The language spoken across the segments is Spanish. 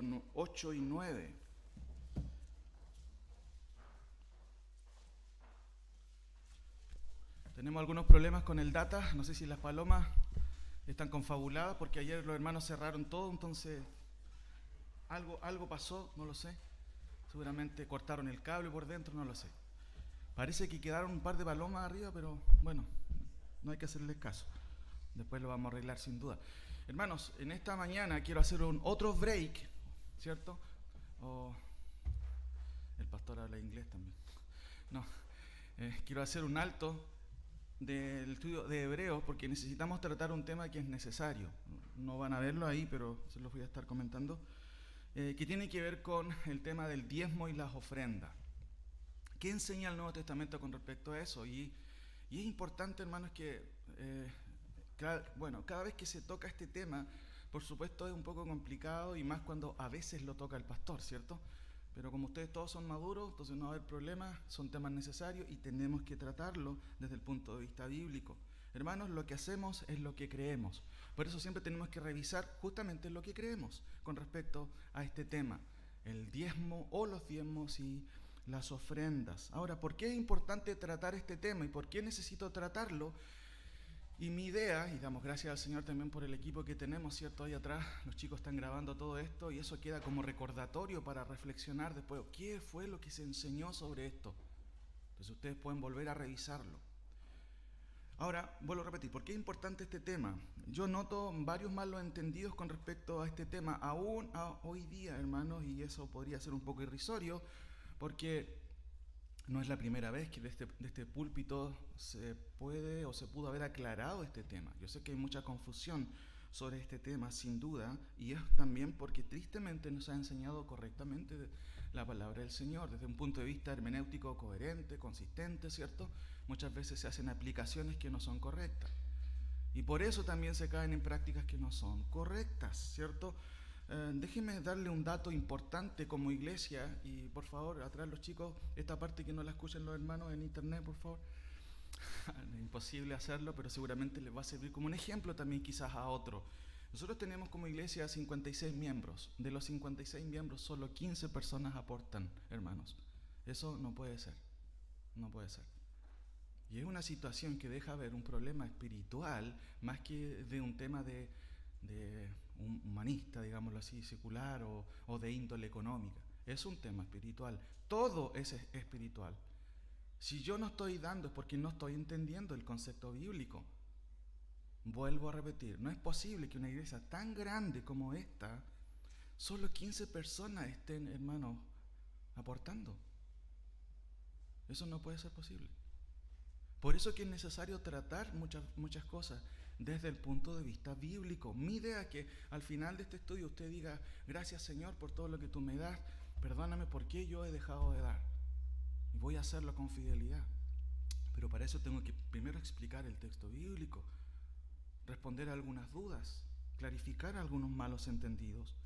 versículos 8 y 9. Tenemos algunos problemas con el data, no sé si las palomas están confabuladas porque ayer los hermanos cerraron todo, entonces algo pasó, no lo sé. Seguramente cortaron el cable por dentro, no lo sé. Parece que quedaron un par de palomas arriba, pero bueno, no hay que hacerles caso. Después lo vamos a arreglar sin duda. Hermanos, en esta mañana quiero hacer otro break, ¿cierto? El pastor habla inglés también. No, quiero hacer un alto del estudio de Hebreos porque necesitamos tratar un tema que es necesario. No van a verlo ahí, pero se los voy a estar comentando. Que tiene que ver con el tema del diezmo y las ofrendas. ¿Qué enseña el Nuevo Testamento con respecto a eso? Y es importante, hermanos, que cada vez que se toca este tema, por supuesto es un poco complicado y más cuando a veces lo toca el pastor, ¿cierto? Pero como ustedes todos son maduros, entonces no va a haber problema, son temas necesarios y tenemos que tratarlo desde el punto de vista bíblico. Hermanos, lo que hacemos es lo que creemos. Por eso siempre tenemos que revisar justamente lo que creemos con respecto a este tema, el diezmo o los diezmos y las ofrendas. Ahora, ¿por qué es importante tratar este tema y por qué necesito tratarlo? Y mi idea, y damos gracias al Señor también por el equipo que tenemos, ¿cierto? Ahí atrás los chicos están grabando todo esto y eso queda como recordatorio para reflexionar después, ¿qué fue lo que se enseñó sobre esto? Entonces ustedes pueden volver a revisarlo. Ahora, vuelvo a repetir, ¿por qué es importante este tema? Yo noto varios malos entendidos con respecto a este tema, aún hoy día, hermanos, y eso podría ser un poco irrisorio, porque no es la primera vez que de este púlpito se puede o se pudo haber aclarado este tema. Yo sé que hay mucha confusión sobre este tema, sin duda, y es también porque tristemente no se ha enseñado correctamente la palabra del Señor, desde un punto de vista hermenéutico coherente, consistente, ¿cierto? Muchas veces se hacen aplicaciones que no son correctas. Y por eso también se caen en prácticas que no son correctas, ¿cierto? Déjenme darle un dato importante como iglesia y por favor, atrás los chicos, esta parte que no la escuchen los hermanos en internet, por favor. Es imposible hacerlo, pero seguramente les va a servir como un ejemplo también quizás a otro. Nosotros tenemos como iglesia 56 miembros. De los 56 miembros, solo 15 personas aportan, hermanos. Eso no puede ser. No puede ser. Y es una situación que deja ver un problema espiritual más que de un tema de un humanista, digámoslo así, secular o de índole económica. Es un tema espiritual. Todo es espiritual. Si yo no estoy dando es porque no estoy entendiendo el concepto bíblico. Vuelvo a repetir, no es posible que una iglesia tan grande como esta, solo 15 personas estén, hermanos, aportando. Eso no puede ser posible. Por eso que es necesario tratar muchas cosas desde el punto de vista bíblico. Mi idea es que al final de este estudio usted diga, gracias Señor por todo lo que tú me das, perdóname por qué yo he dejado de dar. Y voy a hacerlo con fidelidad. Pero para eso tengo que primero explicar el texto bíblico, responder a algunas dudas, clarificar algunos malos entendidos.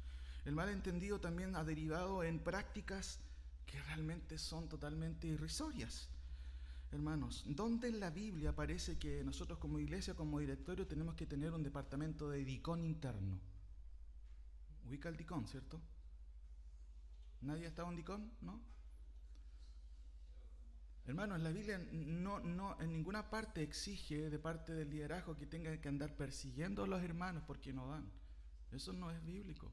El malentendido también ha derivado en prácticas que realmente son totalmente irrisorias. Hermanos, ¿dónde en la Biblia aparece que nosotros como iglesia, como directorio, tenemos que tener un departamento de dicón interno? Ubica el dicón, ¿cierto? ¿Nadie ha estado en dicón? ¿No? Hermanos, la Biblia no en ninguna parte exige de parte del liderazgo que tengan que andar persiguiendo a los hermanos porque no dan. Eso no es bíblico.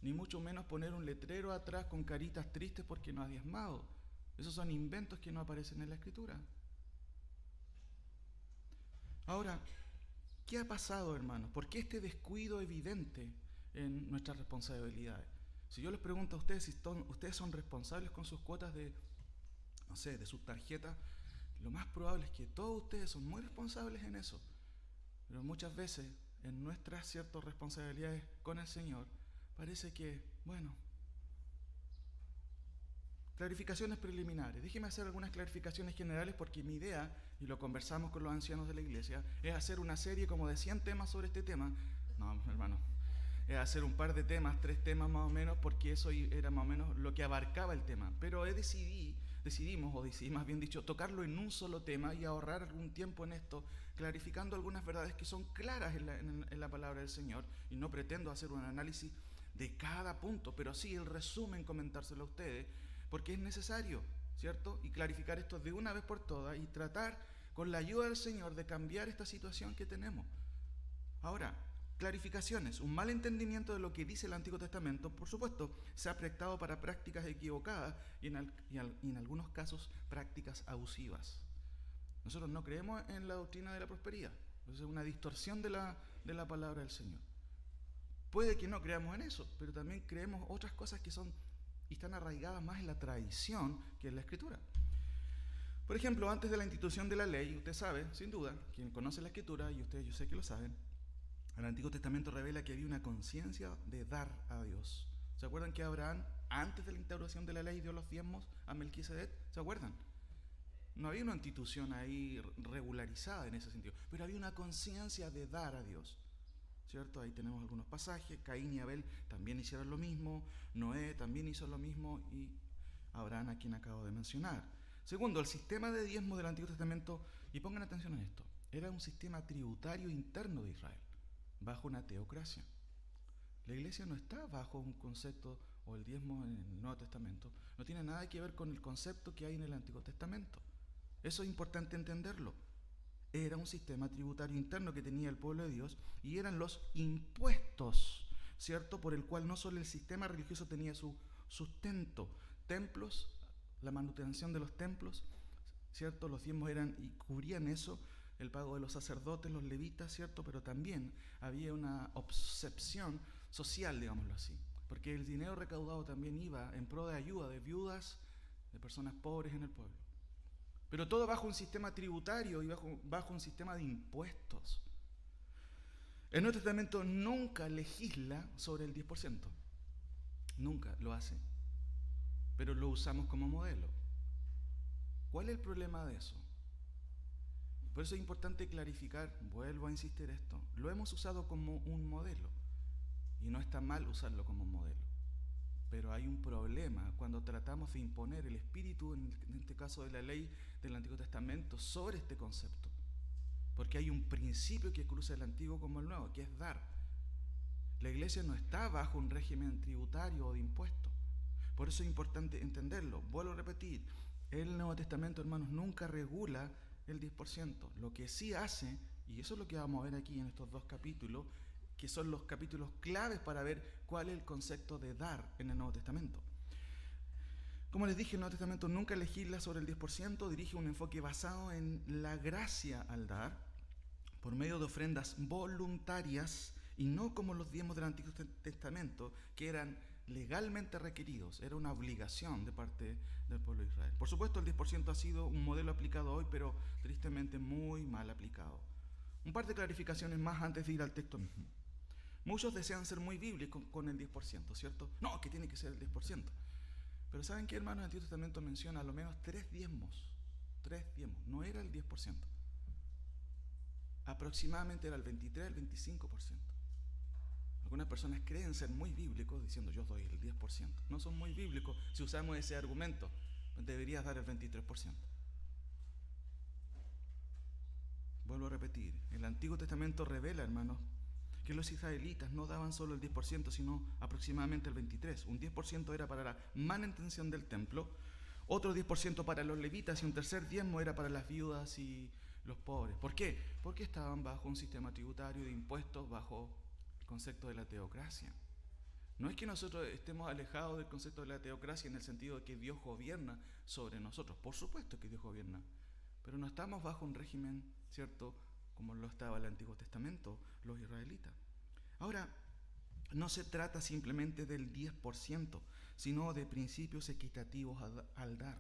Ni mucho menos poner un letrero atrás con caritas tristes porque no has diezmado. Esos son inventos que no aparecen en la Escritura. Ahora, ¿qué ha pasado, hermanos? ¿Por qué este descuido evidente en nuestras responsabilidades? Si yo les pregunto a ustedes si ustedes son responsables con sus cuotas de, no sé, de sus tarjetas, lo más probable es que todos ustedes son muy responsables en eso. Pero muchas veces en nuestras ciertas responsabilidades con el Señor, parece que, bueno, clarificaciones preliminares. Déjeme hacer algunas clarificaciones generales porque mi idea, y lo conversamos con los ancianos de la iglesia, es hacer una serie como de 100 temas sobre este tema. No, hermano, es hacer un par de temas, 3 temas más o menos, porque eso era más o menos lo que abarcaba el tema. Pero decidimos, más bien dicho, tocarlo en un solo tema y ahorrar algún tiempo en esto, clarificando algunas verdades que son claras en la palabra del Señor, y no pretendo hacer un análisis de cada punto, pero sí el resumen comentárselo a ustedes, porque es necesario, ¿cierto? Y clarificar esto de una vez por todas y tratar con la ayuda del Señor de cambiar esta situación que tenemos. Ahora, clarificaciones. Un mal entendimiento de lo que dice el Antiguo Testamento, por supuesto, se ha prestado para prácticas equivocadas y en algunos casos prácticas abusivas. Nosotros no creemos en la doctrina de la prosperidad. Es una distorsión de la palabra del Señor. Puede que no creamos en eso, pero también creemos otras cosas que son y están arraigadas más en la tradición que en la Escritura. Por ejemplo, antes de la institución de la ley, usted sabe, sin duda, quien conoce la Escritura, y ustedes yo sé que lo saben, el Antiguo Testamento revela que había una conciencia de dar a Dios. ¿Se acuerdan que Abraham, antes de la instauración de la ley, dio los diezmos a Melquisedec? ¿Se acuerdan? No había una institución ahí regularizada en ese sentido, pero había una conciencia de dar a Dios, ¿cierto? Ahí tenemos algunos pasajes. Caín y Abel también hicieron lo mismo, Noé también hizo lo mismo y Abraham, a quien acabo de mencionar. Segundo, el sistema de diezmo del Antiguo Testamento, y pongan atención en esto, era un sistema tributario interno de Israel, bajo una teocracia. La iglesia no está bajo un concepto, o el diezmo en el Nuevo Testamento, no tiene nada que ver con el concepto que hay en el Antiguo Testamento. Eso es importante entenderlo. Era un sistema tributario interno que tenía el pueblo de Dios y eran los impuestos, ¿cierto? Por el cual no solo el sistema religioso tenía su sustento, templos, la manutención de los templos, ¿cierto? Los diezmos eran y cubrían eso, el pago de los sacerdotes, los levitas, ¿cierto? Pero también había una obsesión social, digámoslo así, porque el dinero recaudado también iba en pro de ayuda de viudas, de personas pobres en el pueblo. Pero todo bajo un sistema tributario y bajo un sistema de impuestos. El Nuevo Testamento nunca legisla sobre el 10%. Nunca lo hace. Pero lo usamos como modelo. ¿Cuál es el problema de eso? Por eso es importante clarificar, vuelvo a insistir esto, lo hemos usado como un modelo. Y no está mal usarlo como modelo. Pero hay un problema cuando tratamos de imponer el espíritu, en este caso de la ley del Antiguo Testamento, sobre este concepto. Porque hay un principio que cruza el Antiguo como el Nuevo, que es dar. La iglesia no está bajo un régimen tributario o de impuestos. Por eso es importante entenderlo. Vuelvo a repetir, el Nuevo Testamento, hermanos, nunca regula el 10%. Lo que sí hace, y eso es lo que vamos a ver aquí en estos dos capítulos, que son los capítulos claves para ver cuál es el concepto de dar en el Nuevo Testamento. Como les dije, el Nuevo Testamento nunca legisla sobre el 10%, dirige un enfoque basado en la gracia al dar, por medio de ofrendas voluntarias, y no como los diezmos del Antiguo Testamento, que eran legalmente requeridos, era una obligación de parte del pueblo de Israel. Por supuesto, el 10% ha sido un modelo aplicado hoy, pero tristemente muy mal aplicado. Un par de clarificaciones más antes de ir al texto mismo. Muchos desean ser muy bíblicos con el 10%, ¿cierto? No, que tiene que ser el 10%. Pero ¿saben qué, hermanos? El Antiguo Testamento menciona a lo menos 3 diezmos. 3 diezmos, no era el 10%. Aproximadamente era el 23, el 25%. Algunas personas creen ser muy bíblicos diciendo yo doy el 10%. No son muy bíblicos si usamos ese argumento. Deberías dar el 23%. Vuelvo a repetir, el Antiguo Testamento revela, hermanos, que los israelitas no daban solo el 10%, sino aproximadamente el 23%. Un 10% era para la manutención del templo, otro 10% para los levitas y un tercer diezmo era para las viudas y los pobres. ¿Por qué? Porque estaban bajo un sistema tributario de impuestos, bajo el concepto de la teocracia. No es que nosotros estemos alejados del concepto de la teocracia en el sentido de que Dios gobierna sobre nosotros. Por supuesto que Dios gobierna, pero no estamos bajo un régimen, ¿cierto?, como lo estaba el Antiguo Testamento, los israelitas. Ahora, no se trata simplemente del 10%, sino de principios equitativos al dar.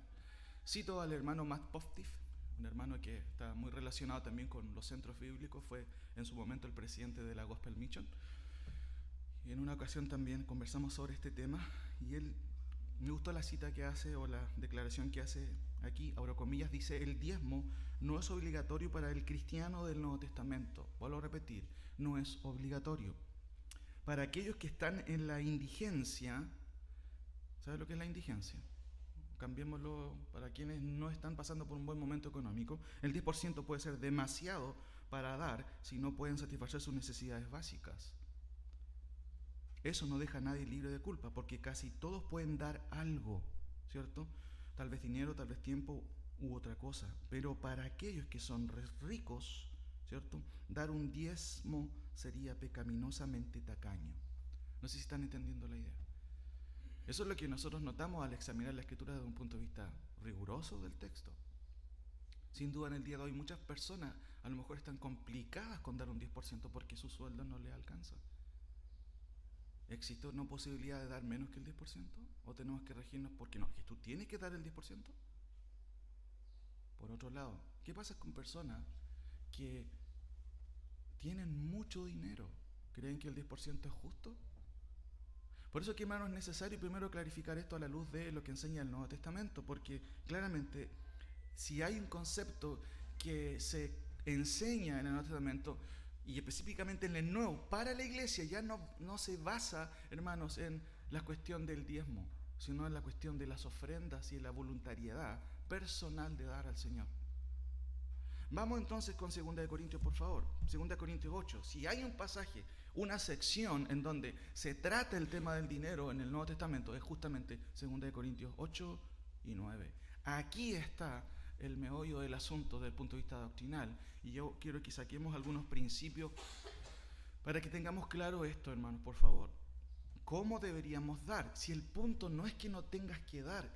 Cito al hermano Matt Poftiff, un hermano que está muy relacionado también con los centros bíblicos, fue en su momento el presidente de la Gospel Mission. Y en una ocasión también conversamos sobre este tema y él, me gustó la cita que hace o la declaración que hace aquí, abro comillas, dice: el diezmo no es obligatorio para el cristiano del Nuevo Testamento. Vuelvo a repetir, no es obligatorio. Para aquellos que están en la indigencia, ¿sabes lo que es la indigencia? Cambiémoslo para quienes no están pasando por un buen momento económico. El 10% puede ser demasiado para dar si no pueden satisfacer sus necesidades básicas. Eso no deja a nadie libre de culpa, porque casi todos pueden dar algo, ¿cierto? Tal vez dinero, tal vez tiempo u otra cosa. Pero para aquellos que son ricos, ¿cierto? Dar un diezmo sería pecaminosamente tacaño. No sé si están entendiendo la idea. Eso es lo que nosotros notamos al examinar la Escritura desde un punto de vista riguroso del texto. Sin duda, en el día de hoy muchas personas a lo mejor están complicadas con dar un 10% porque su sueldo no les alcanza. ¿Existe una posibilidad de dar menos que el 10%? ¿O tenemos que regirnos porque no? ¿Que tú tienes que dar el 10%? Por otro lado, ¿qué pasa con personas que tienen mucho dinero? ¿Creen que el 10% es justo? Por eso, que hermano, es necesario primero clarificar esto a la luz de lo que enseña el Nuevo Testamento, porque claramente si hay un concepto que se enseña en el Nuevo Testamento, y específicamente en el Nuevo, para la iglesia, ya no se basa, hermanos, en la cuestión del diezmo, sino en la cuestión de las ofrendas y la voluntariedad personal de dar al Señor. Vamos entonces con 2 Corintios, por favor. 2 Corintios 8. Si hay un pasaje, una sección en donde se trata el tema del dinero en el Nuevo Testamento, es justamente 2 Corintios 8 y 9. Aquí está el meollo del asunto desde el punto de vista doctrinal. Y yo quiero que saquemos algunos principios para que tengamos claro esto, hermanos, por favor. ¿Cómo deberíamos dar? Si el punto no es que no tengas que dar,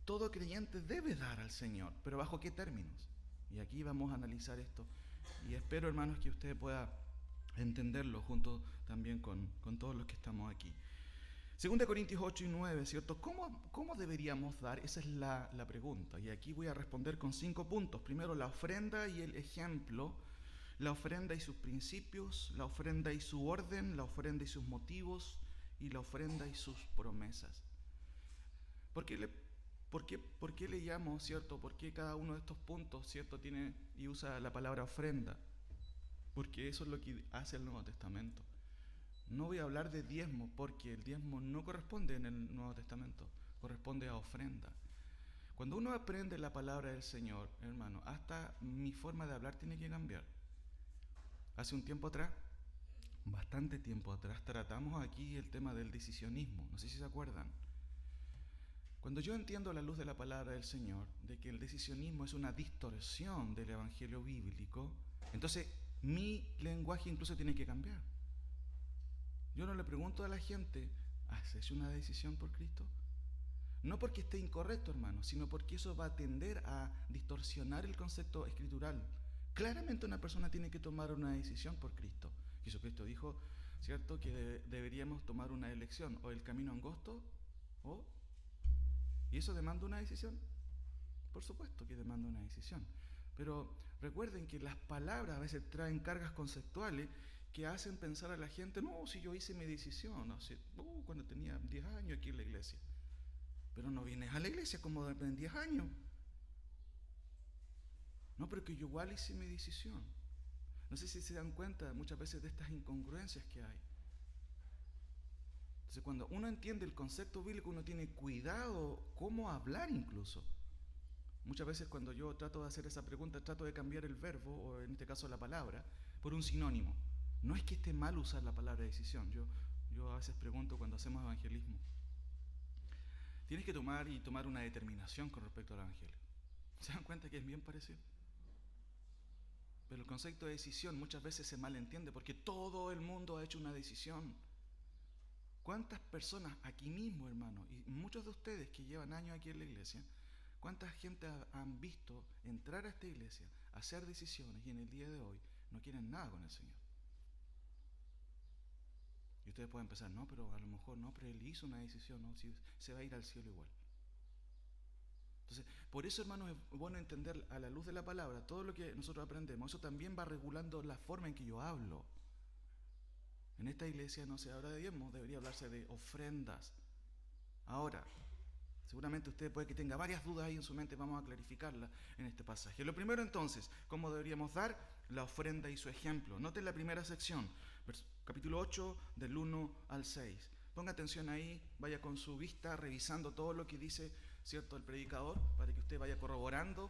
todo creyente debe dar al Señor, pero ¿bajo qué términos? Y aquí vamos a analizar esto. Y espero, hermanos, que usted pueda entenderlo junto también con todos los que estamos aquí. 2 Corintios 8 y 9, ¿cierto? ¿Cómo deberíamos dar? Esa es la pregunta. Y aquí voy a responder con 5 puntos. Primero, la ofrenda y el ejemplo. La ofrenda y sus principios. La ofrenda y su orden. La ofrenda y sus motivos. Y la ofrenda y sus promesas. ¿Por qué le llamo, cierto? ¿Por qué cada uno de estos puntos, cierto, tiene y usa la palabra ofrenda? Porque eso es lo que hace el Nuevo Testamento. No voy a hablar de diezmo, porque el diezmo no corresponde en el Nuevo Testamento, corresponde a ofrenda. Cuando uno aprende la palabra del Señor, hermano, hasta mi forma de hablar tiene que cambiar. Hace un tiempo atrás, bastante tiempo atrás, tratamos aquí el tema del decisionismo. No sé si se acuerdan. Cuando yo entiendo a la luz de la palabra del Señor de que el decisionismo es una distorsión del evangelio bíblico, entonces mi lenguaje incluso tiene que cambiar. Yo no le pregunto a la gente, ¿has hecho una decisión por Cristo? No porque esté incorrecto, hermano, sino porque eso va a tender a distorsionar el concepto escritural. Claramente una persona tiene que tomar una decisión por Cristo. Jesucristo dijo, ¿cierto?, que deberíamos tomar una elección, o el camino angosto, ¿y eso demanda una decisión? Por supuesto que demanda una decisión. Pero recuerden que las palabras a veces traen cargas conceptuales que hacen pensar a la gente, no, si yo hice mi decisión, cuando tenía 10 años aquí en la iglesia. Pero no vienes a la iglesia como en 10 años. No, pero que yo igual hice mi decisión. No sé si se dan cuenta muchas veces de estas incongruencias que hay. Entonces, cuando uno entiende el concepto bíblico, uno tiene cuidado cómo hablar incluso. Muchas veces cuando yo trato de hacer esa pregunta, trato de cambiar el verbo, o en este caso la palabra, por un sinónimo. No es que esté mal usar la palabra decisión. Yo a veces pregunto cuando hacemos evangelismo, tienes que tomar una determinación con respecto al evangelio. ¿Se dan cuenta que es bien parecido? Pero el concepto de decisión muchas veces se malentiende porque todo el mundo ha hecho una decisión. ¿Cuántas personas aquí mismo, hermano, y muchos de ustedes que llevan años aquí en la iglesia, cuánta gente han visto entrar a esta iglesia, hacer decisiones y en el día de hoy no quieren nada con el Señor? Y ustedes pueden pensar, no, pero a lo mejor no, pero él hizo una decisión, no, si se va a ir al cielo igual. Entonces, por eso, hermanos, es bueno entender a la luz de la palabra todo lo que nosotros aprendemos. Eso también va regulando la forma en que yo hablo. En esta iglesia no se habla de diezmos, debería hablarse de ofrendas. Ahora, seguramente usted puede que tenga varias dudas ahí en su mente, vamos a clarificarlas en este pasaje. Lo primero entonces, ¿cómo deberíamos dar? La ofrenda y su ejemplo. Noten la primera sección, capítulo 8, del 1 al 6. Ponga atención ahí, vaya con su vista revisando todo lo que dice, ¿cierto?, el predicador, para que usted vaya corroborando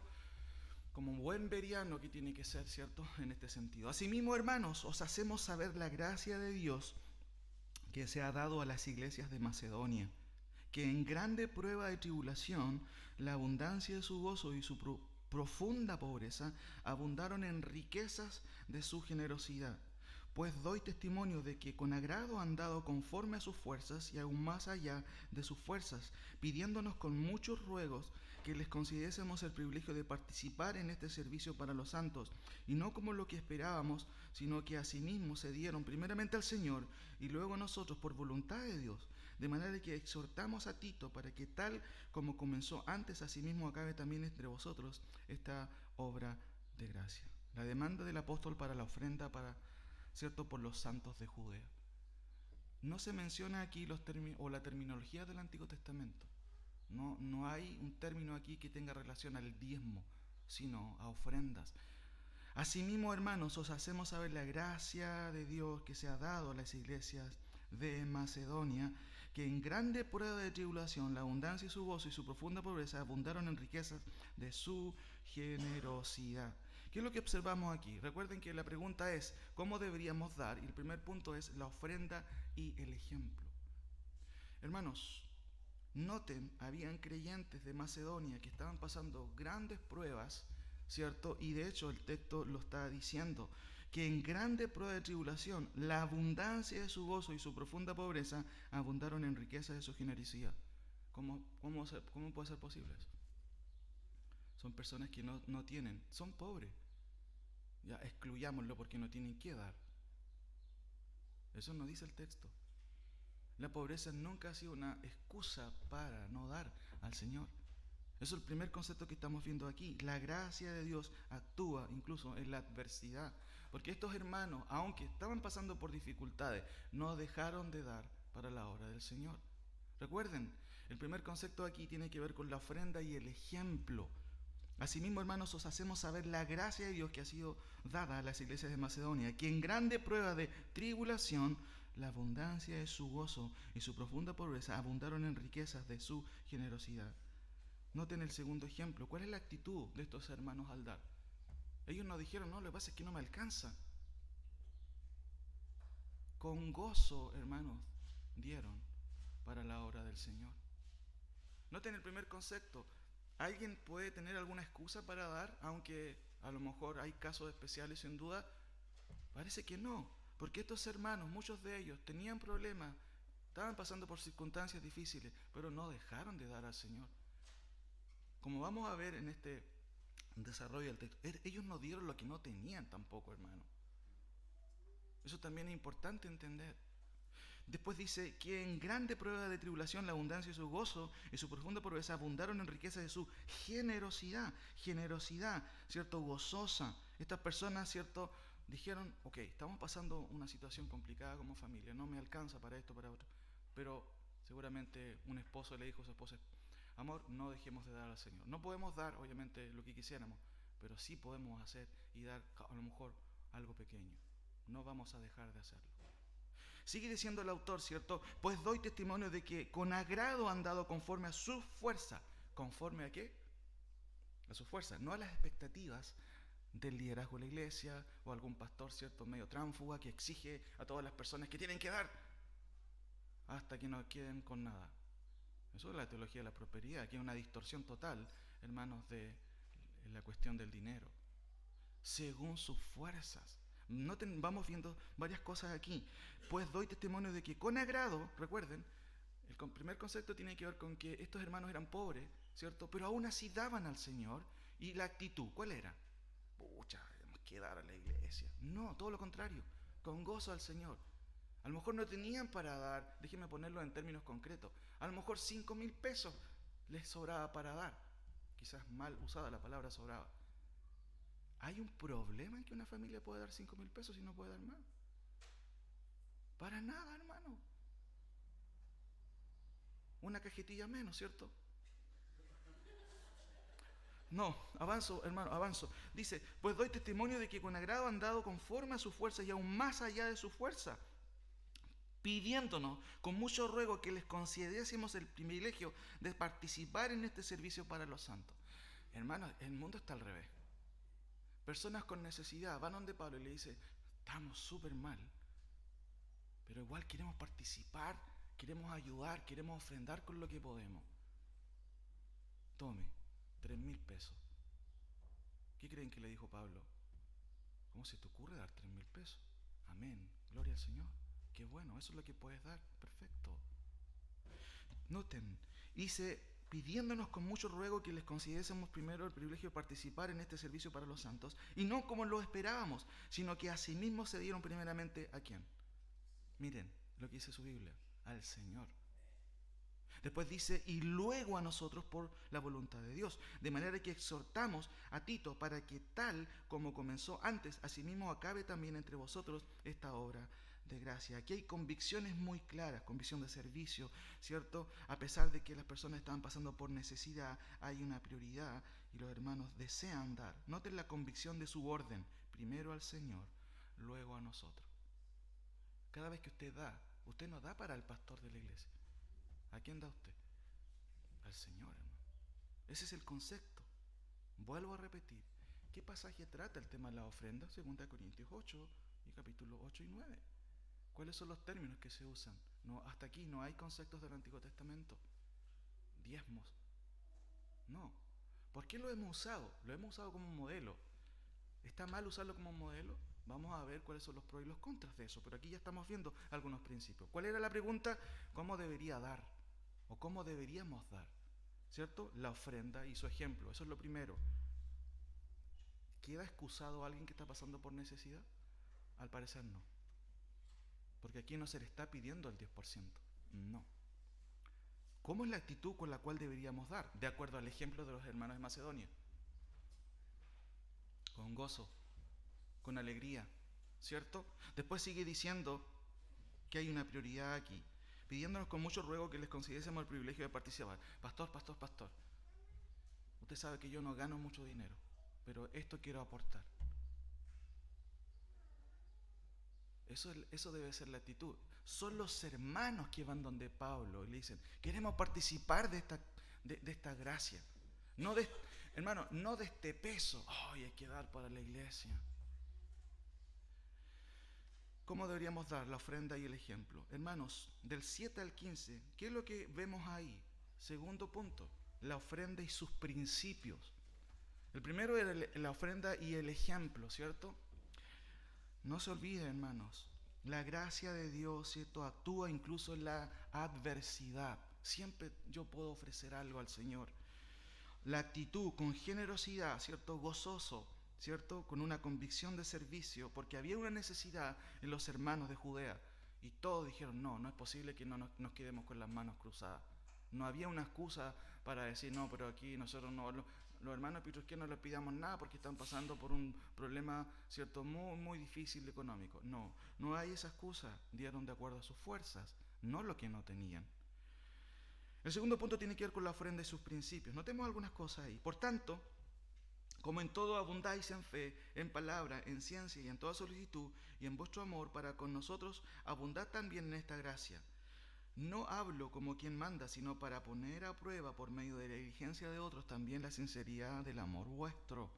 como un buen bereano que tiene que ser, ¿cierto?, en este sentido. Asimismo, hermanos, os hacemos saber la gracia de Dios que se ha dado a las iglesias de Macedonia, que en grande prueba de tribulación, la abundancia de su gozo y su profunda pobreza abundaron en riquezas de su generosidad. Pues doy testimonio de que con agrado han dado conforme a sus fuerzas y aún más allá de sus fuerzas, pidiéndonos con muchos ruegos que les concediésemos el privilegio de participar en este servicio para los santos, y no como lo que esperábamos, sino que asimismo se dieron primeramente al Señor y luego a nosotros por voluntad de Dios, de manera que exhortamos a Tito para que tal como comenzó antes, asimismo acabe también entre vosotros esta obra de gracia. La demanda del apóstol para la ofrenda ¿cierto? Por los santos de Judea. No se menciona aquí la terminología del Antiguo Testamento. No hay un término aquí que tenga relación al diezmo, sino a ofrendas. Asimismo, hermanos, os hacemos saber la gracia de Dios que se ha dado a las iglesias de Macedonia, que en grande prueba de tribulación, la abundancia de su gozo y su profunda pobreza abundaron en riquezas de su generosidad. ¿Qué es lo que observamos aquí? Recuerden que la pregunta es, ¿cómo deberíamos dar? Y el primer punto es la ofrenda y el ejemplo. Hermanos, noten, habían creyentes de Macedonia que estaban pasando grandes pruebas, ¿cierto? Y de hecho el texto lo está diciendo, que en grande prueba de tribulación, la abundancia de su gozo y su profunda pobreza abundaron en riqueza de su generosidad. ¿Cómo puede ser posible eso? Son personas que no tienen, son pobres. Ya excluyámoslo porque no tienen que dar. Eso no dice el texto. La pobreza nunca ha sido una excusa para no dar al Señor. Eso es el primer concepto que estamos viendo aquí. La gracia de Dios actúa incluso en la adversidad. Porque estos hermanos, aunque estaban pasando por dificultades, no dejaron de dar para la obra del Señor. Recuerden, el primer concepto aquí tiene que ver con la ofrenda y el ejemplo. Asimismo, hermanos, os hacemos saber la gracia de Dios que ha sido dada a las iglesias de Macedonia, que en grande prueba de tribulación, la abundancia de su gozo y su profunda pobreza abundaron en riquezas de su generosidad. Noten el segundo ejemplo. ¿Cuál es la actitud de estos hermanos al dar? Ellos no dijeron, no, lo que pasa es que no me alcanza. Con gozo, hermanos, dieron para la obra del Señor. Noten el primer concepto. ¿Alguien puede tener alguna excusa para dar, aunque a lo mejor hay casos especiales sin duda? Parece que no, porque estos hermanos, muchos de ellos, tenían problemas, estaban pasando por circunstancias difíciles, pero no dejaron de dar al Señor. Como vamos a ver en este desarrollo del texto, ellos no dieron lo que no tenían tampoco, hermano. Eso también es importante entender. Después dice que en grande prueba de tribulación la abundancia de su gozo y su profunda pobreza abundaron en riqueza de su generosidad, ¿cierto? Gozosa. Estas personas, ¿cierto? Dijeron, ok, estamos pasando una situación complicada como familia, no me alcanza para esto, para otro, pero seguramente un esposo le dijo a su esposa, amor, no dejemos de dar al Señor. No podemos dar, obviamente, lo que quisiéramos, pero sí podemos hacer y dar a lo mejor algo pequeño. No vamos a dejar de hacerlo. Sigue diciendo el autor, ¿cierto? Pues doy testimonio de que con agrado han dado conforme a su fuerza. ¿Conforme a qué? A su fuerza, no a las expectativas del liderazgo de la iglesia o algún pastor, ¿cierto? Medio tránfuga que exige a todas las personas que tienen que dar hasta que no queden con nada. Eso es la teología de la prosperidad, que es una distorsión total, hermanos, de la cuestión del dinero. Según sus fuerzas. Vamos viendo varias cosas aquí. Pues doy testimonio de que con agrado, recuerden, el primer concepto tiene que ver con que estos hermanos eran pobres, ¿cierto? Pero aún así daban al Señor. ¿Y la actitud cuál era? Pucha, tenemos que dar a la iglesia. No, todo lo contrario, con gozo al Señor. A lo mejor no tenían para dar, déjenme ponerlo en términos concretos, a lo mejor 5,000 pesos les sobraba para dar. Quizás mal usada la palabra sobraba. ¿Hay un problema en que una familia pueda dar 5,000 pesos y no puede dar más? Para nada, hermano. Una cajetilla menos, ¿cierto? No, avanzo, hermano, avanzo. Dice, pues doy testimonio de que con agrado han dado conforme a su fuerza y aún más allá de su fuerza, pidiéndonos con mucho ruego que les concediésemos el privilegio de participar en este servicio para los santos. Hermanos, el mundo está al revés. Personas con necesidad van donde Pablo y le dicen, estamos súper mal, pero igual queremos participar, queremos ayudar, queremos ofrendar con lo que podemos. Tome, 3.000 pesos. ¿Qué creen que le dijo Pablo? ¿Cómo se te ocurre dar 3.000 pesos? Amén, gloria al Señor. Qué bueno, eso es lo que puedes dar, perfecto. Noten, dice, pidiéndonos con mucho ruego que les concediésemos primero el privilegio de participar en este servicio para los santos, y no como lo esperábamos, sino que asimismo se dieron primeramente ¿a quién? Miren lo que dice su Biblia, al Señor. Después dice, y luego a nosotros por la voluntad de Dios. De manera que exhortamos a Tito para que tal como comenzó antes, asimismo acabe también entre vosotros esta obra de gracia. Aquí hay convicciones muy claras, convicción de servicio, ¿cierto? A pesar de que las personas estaban pasando por necesidad, hay una prioridad y los hermanos desean dar. Noten la convicción de su orden, primero al Señor, luego a nosotros. Cada vez que usted no da para el pastor de la iglesia. ¿A quién da usted? Al Señor, hermano. Ese es el concepto. Vuelvo a repetir. ¿Qué pasaje trata el tema de la ofrenda? 2 Corintios 8 y capítulo 8 y 9. ¿Cuáles son los términos que se usan? No, hasta aquí no hay conceptos del Antiguo Testamento. Diezmos. No. ¿Por qué lo hemos usado? Lo hemos usado como modelo. ¿Está mal usarlo como modelo? Vamos a ver cuáles son los pros y los contras de eso, pero aquí ya estamos viendo algunos principios. ¿Cuál era la pregunta? ¿Cómo debería dar? ¿O cómo deberíamos dar? ¿Cierto? La ofrenda y su ejemplo, eso es lo primero. ¿Queda excusado a alguien que está pasando por necesidad? Al parecer no. Porque aquí no se le está pidiendo el 10%. No. ¿Cómo es la actitud con la cual deberíamos dar? De acuerdo al ejemplo de los hermanos de Macedonia. Con gozo, con alegría, ¿cierto? Después sigue diciendo que hay una prioridad aquí, pidiéndonos con mucho ruego que les concediésemos el privilegio de participar. Pastor, usted sabe que yo no gano mucho dinero, pero esto quiero aportar. Eso debe ser la actitud. Son los hermanos que van donde Pablo y le dicen, queremos participar de esta gracia. Hermano, no de este peso. Ay, hay que dar para la iglesia. ¿Cómo deberíamos dar la ofrenda y el ejemplo? Hermanos, del 7 al 15, ¿qué es lo que vemos ahí? Segundo punto, la ofrenda y sus principios. El primero era la ofrenda y el ejemplo, ¿cierto? No se olviden, hermanos, la gracia de Dios, ¿cierto? Actúa incluso en la adversidad. Siempre yo puedo ofrecer algo al Señor. La actitud con generosidad, ¿cierto? Gozoso, ¿cierto? Con una convicción de servicio, porque había una necesidad en los hermanos de Judea. Y todos dijeron, no es posible que no nos quedemos con las manos cruzadas. No había una excusa para decir, no, pero aquí nosotros no, los hermanos pitrusqueros no les pidamos nada porque están pasando por un problema, ¿cierto? Muy, muy difícil económico. No hay esa excusa. Dieron de acuerdo a sus fuerzas, no lo que no tenían. El segundo punto tiene que ver con la ofrenda y sus principios. Notemos algunas cosas ahí. Por tanto, como en todo abundáis en fe, en palabra, en ciencia y en toda solicitud, y en vuestro amor para con nosotros, abundad también en esta gracia. No hablo como quien manda, sino para poner a prueba por medio de la diligencia de otros también la sinceridad del amor vuestro.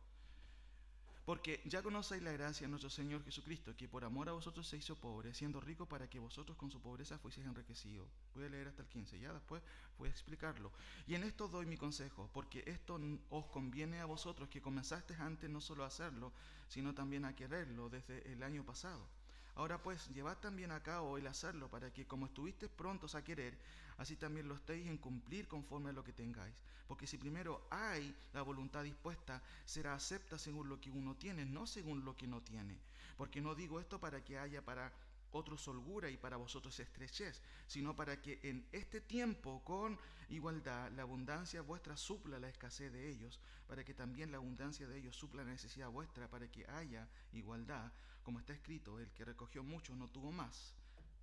Porque ya conocéis la gracia de nuestro Señor Jesucristo, que por amor a vosotros se hizo pobre, siendo rico para que vosotros con su pobreza fueseis enriquecidos. Voy a leer hasta el 15, ya después voy a explicarlo. Y en esto doy mi consejo, porque esto os conviene a vosotros que comenzasteis antes no solo a hacerlo, sino también a quererlo desde el año pasado. Ahora pues, llevad también a cabo el hacerlo, para que como estuvisteis prontos a querer, así también lo estéis en cumplir conforme a lo que tengáis. Porque si primero hay la voluntad dispuesta, será acepta según lo que uno tiene, no según lo que no tiene. Porque no digo esto para que haya para otros holgura y para vosotros estrechez, sino para que en este tiempo con igualdad la abundancia vuestra supla la escasez de ellos, para que también la abundancia de ellos supla la necesidad vuestra, para que haya igualdad, como está escrito, el que recogió mucho no tuvo más,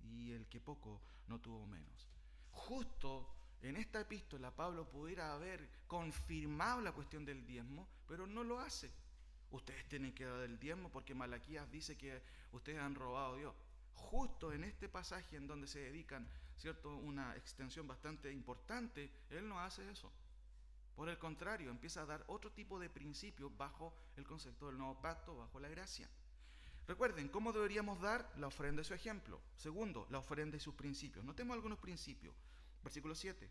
y el que poco no tuvo menos. Justo en esta epístola Pablo pudiera haber confirmado la cuestión del diezmo, pero no lo hace. Ustedes tienen que dar el diezmo porque Malaquías dice que ustedes han robado a Dios. Justo en este pasaje en donde se dedican, ¿cierto?, una extensión bastante importante, él no hace eso. Por el contrario, empieza a dar otro tipo de principios bajo el concepto del nuevo pacto, bajo la gracia. Recuerden, ¿cómo deberíamos dar? La ofrenda y su ejemplo. Segundo, la ofrenda y sus principios. Notemos algunos principios. Versículo 7.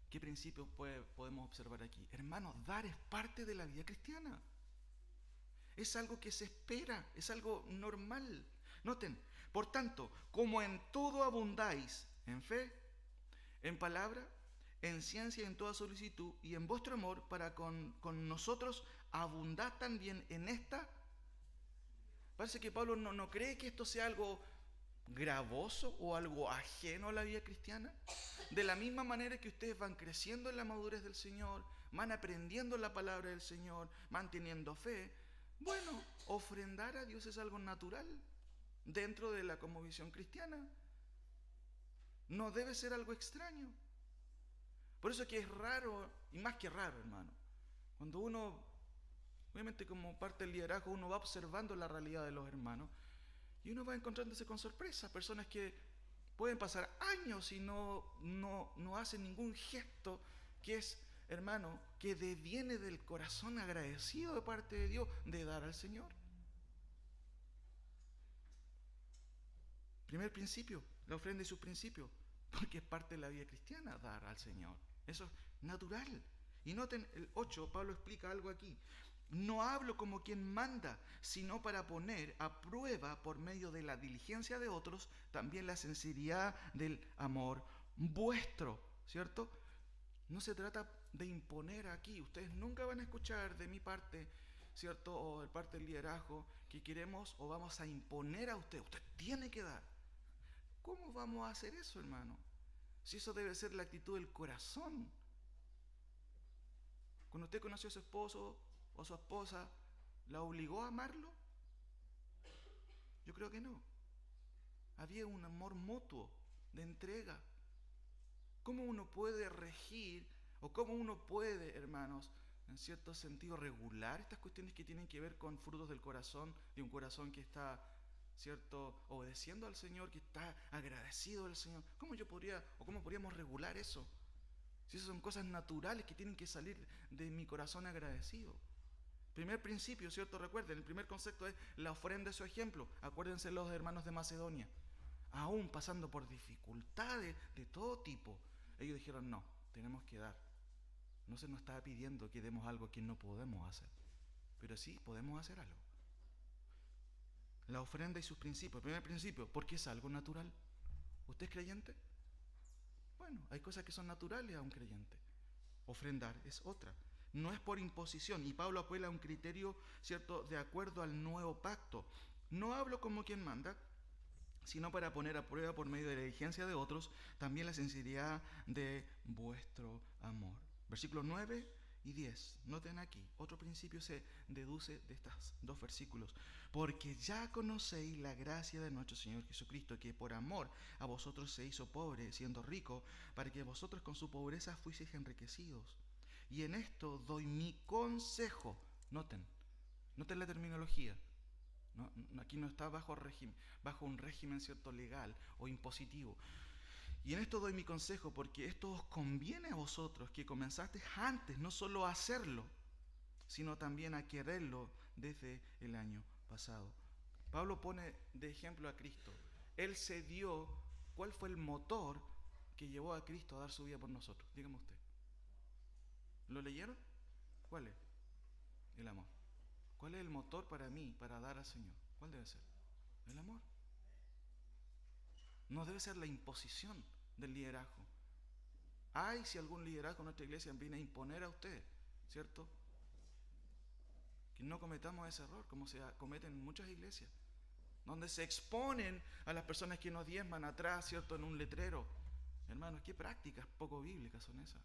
¿Qué principios podemos observar aquí? Hermanos, dar es parte de la vida cristiana. Es algo que se espera, es algo normal. Noten, por tanto, como en todo abundáis, en fe, en palabra, en ciencia y en toda solicitud, y en vuestro amor para con nosotros, abundad también en esta. Parece que Pablo no cree que esto sea algo gravoso o algo ajeno a la vida cristiana. De la misma manera que ustedes van creciendo en la madurez del Señor, van aprendiendo la palabra del Señor, manteniendo fe, bueno, ofrendar a Dios es algo natural dentro de la cosmovisión cristiana. No debe ser algo extraño. Por eso que es raro, y más que raro, hermano, cuando uno, obviamente como parte del liderazgo, uno va observando la realidad de los hermanos y uno va encontrándose con sorpresas, personas que pueden pasar años y no hacen ningún gesto que es, hermano, que deviene del corazón agradecido de parte de Dios de dar al Señor. Primer principio, la ofrenda y sus principios, porque es parte de la vida cristiana dar al Señor. Eso es natural. Y noten el 8, Pablo explica algo aquí. No hablo como quien manda, sino para poner a prueba por medio de la diligencia de otros también la sinceridad del amor vuestro, ¿cierto? No se trata de imponer aquí. Ustedes nunca van a escuchar de mi parte, ¿cierto? O de parte del liderazgo que queremos o vamos a imponer a usted. Usted tiene que dar. ¿Cómo vamos a hacer eso, hermano? Si eso debe ser la actitud del corazón. Cuando usted conoció a su esposo o su esposa, ¿la obligó a amarlo? Yo creo que no. Había un amor mutuo, de entrega. ¿Cómo uno puede regir o cómo uno puede, hermanos, en cierto sentido regular estas cuestiones que tienen que ver con frutos del corazón, de un corazón que está, ¿cierto?, obedeciendo al Señor, que está agradecido al Señor? ¿Cómo yo podría o cómo podríamos regular eso? Si esas son cosas naturales que tienen que salir de mi corazón agradecido. Primer principio, ¿cierto? Recuerden, el primer concepto es la ofrenda es su ejemplo. Acuérdense los hermanos de Macedonia. Aún pasando por dificultades de todo tipo, ellos dijeron, no, tenemos que dar. No se nos está pidiendo que demos algo que no podemos hacer, pero sí podemos hacer algo. La ofrenda y sus principios. Primer principio, porque es algo natural. ¿Usted es creyente? Bueno, hay cosas que son naturales a un creyente. Ofrendar es otra. No es por imposición. Y Pablo apela a un criterio, ¿cierto?, de acuerdo al nuevo pacto. No hablo como quien manda, sino para poner a prueba por medio de la diligencia de otros, también la sinceridad de vuestro amor. Versículos 9 y 10. Noten aquí, otro principio se deduce de estos dos versículos. Porque ya conocéis la gracia de nuestro Señor Jesucristo, que por amor a vosotros se hizo pobre, siendo rico, para que vosotros con su pobreza fuiseis enriquecidos. Y en esto doy mi consejo. Noten la terminología. No, aquí no está bajo un régimen, ¿cierto?, legal o impositivo. Y en esto doy mi consejo, porque esto os conviene a vosotros, que comenzasteis antes no solo a hacerlo, sino también a quererlo desde el año pasado. Pablo pone de ejemplo a Cristo. Él se dio, ¿cuál fue el motor que llevó a Cristo a dar su vida por nosotros? Dígame usted. ¿Lo leyeron? ¿Cuál es? El amor. ¿Cuál es el motor para mí, para dar al Señor? ¿Cuál debe ser? El amor. No debe ser la imposición del liderazgo. Ay, si algún liderazgo en nuestra iglesia viene a imponer a usted, ¿cierto? Que no cometamos ese error, como se comete en muchas iglesias, donde se exponen a las personas que nos diezman atrás, ¿cierto?, en un letrero. Hermanos, ¿qué prácticas poco bíblicas son esas?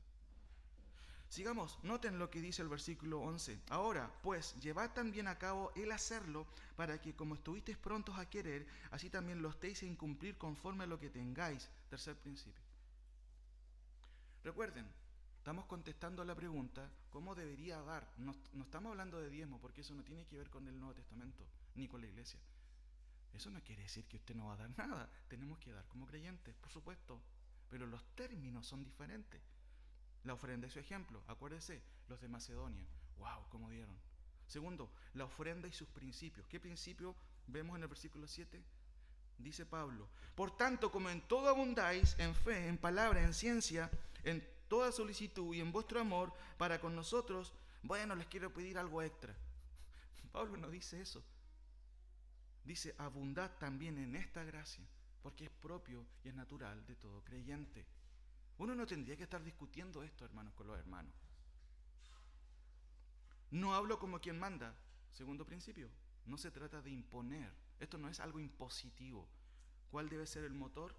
Sigamos, noten lo que dice el versículo 11. Ahora, pues, llevad también a cabo el hacerlo, para que como estuvisteis prontos a querer, así también lo estéis en cumplir conforme a lo que tengáis. Tercer principio. Recuerden, estamos contestando la pregunta, ¿cómo debería dar? No estamos hablando de diezmo, porque eso no tiene que ver con el Nuevo Testamento, ni con la iglesia. Eso no quiere decir que usted no va a dar nada. Tenemos que dar como creyentes, por supuesto, pero los términos son diferentes. La ofrenda es su ejemplo. Acuérdese, los de Macedonia. ¡Wow! ¿Cómo dieron? Segundo, la ofrenda y sus principios. ¿Qué principio vemos en el versículo 7? Dice Pablo: por tanto, como en todo abundáis, en fe, en palabra, en ciencia, en toda solicitud y en vuestro amor para con nosotros, bueno, les quiero pedir algo extra. Pablo no dice eso. Dice: abundad también en esta gracia, porque es propio y es natural de todo creyente. Uno no tendría que estar discutiendo esto, hermanos, con los hermanos. No hablo como quien manda. Segundo principio, no se trata de imponer. Esto no es algo impositivo. ¿Cuál debe ser el motor?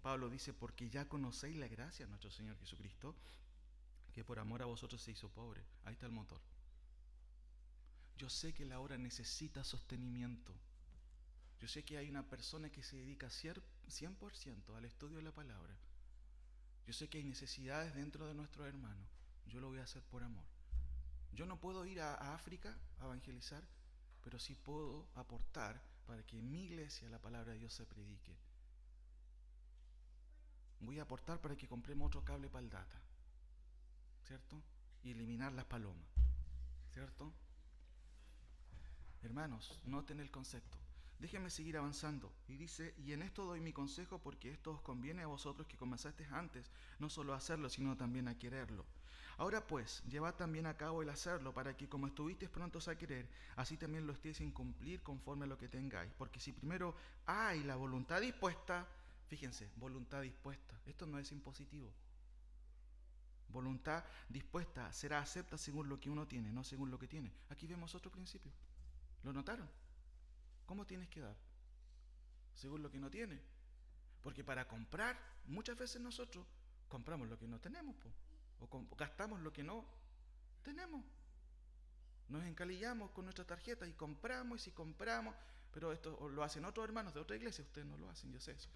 Pablo dice: porque ya conocéis la gracia de nuestro Señor Jesucristo, que por amor a vosotros se hizo pobre. Ahí está el motor. Yo sé que la obra necesita sostenimiento. Yo sé que hay una persona que se dedica 100% al estudio de la palabra. Yo sé que hay necesidades dentro de nuestros hermanos. Yo lo voy a hacer por amor. Yo no puedo ir a África a evangelizar, pero sí puedo aportar para que en mi iglesia la palabra de Dios se predique. Voy a aportar para que compremos otro cable para el data, ¿cierto? Y eliminar las palomas, ¿cierto? Hermanos, noten el concepto. Déjenme seguir avanzando. Y dice: y en esto doy mi consejo, porque esto os conviene a vosotros que comenzasteis antes, no solo a hacerlo, sino también a quererlo. Ahora pues, llevad también a cabo el hacerlo, para que como estuvisteis prontos a querer, así también lo estéis en cumplir conforme a lo que tengáis. Porque si primero hay la voluntad dispuesta, fíjense, voluntad dispuesta, esto no es impositivo. Voluntad dispuesta será acepta según lo que uno tiene, no según lo que tiene. Aquí vemos otro principio. ¿Lo notaron? ¿Cómo tienes que dar? Según lo que no tiene. Porque para comprar, muchas veces nosotros compramos lo que no tenemos, o gastamos lo que no tenemos. Nos encalillamos con nuestra tarjeta y compramos, y si compramos, pero esto lo hacen otros hermanos de otra iglesia, ustedes no lo hacen, yo sé eso.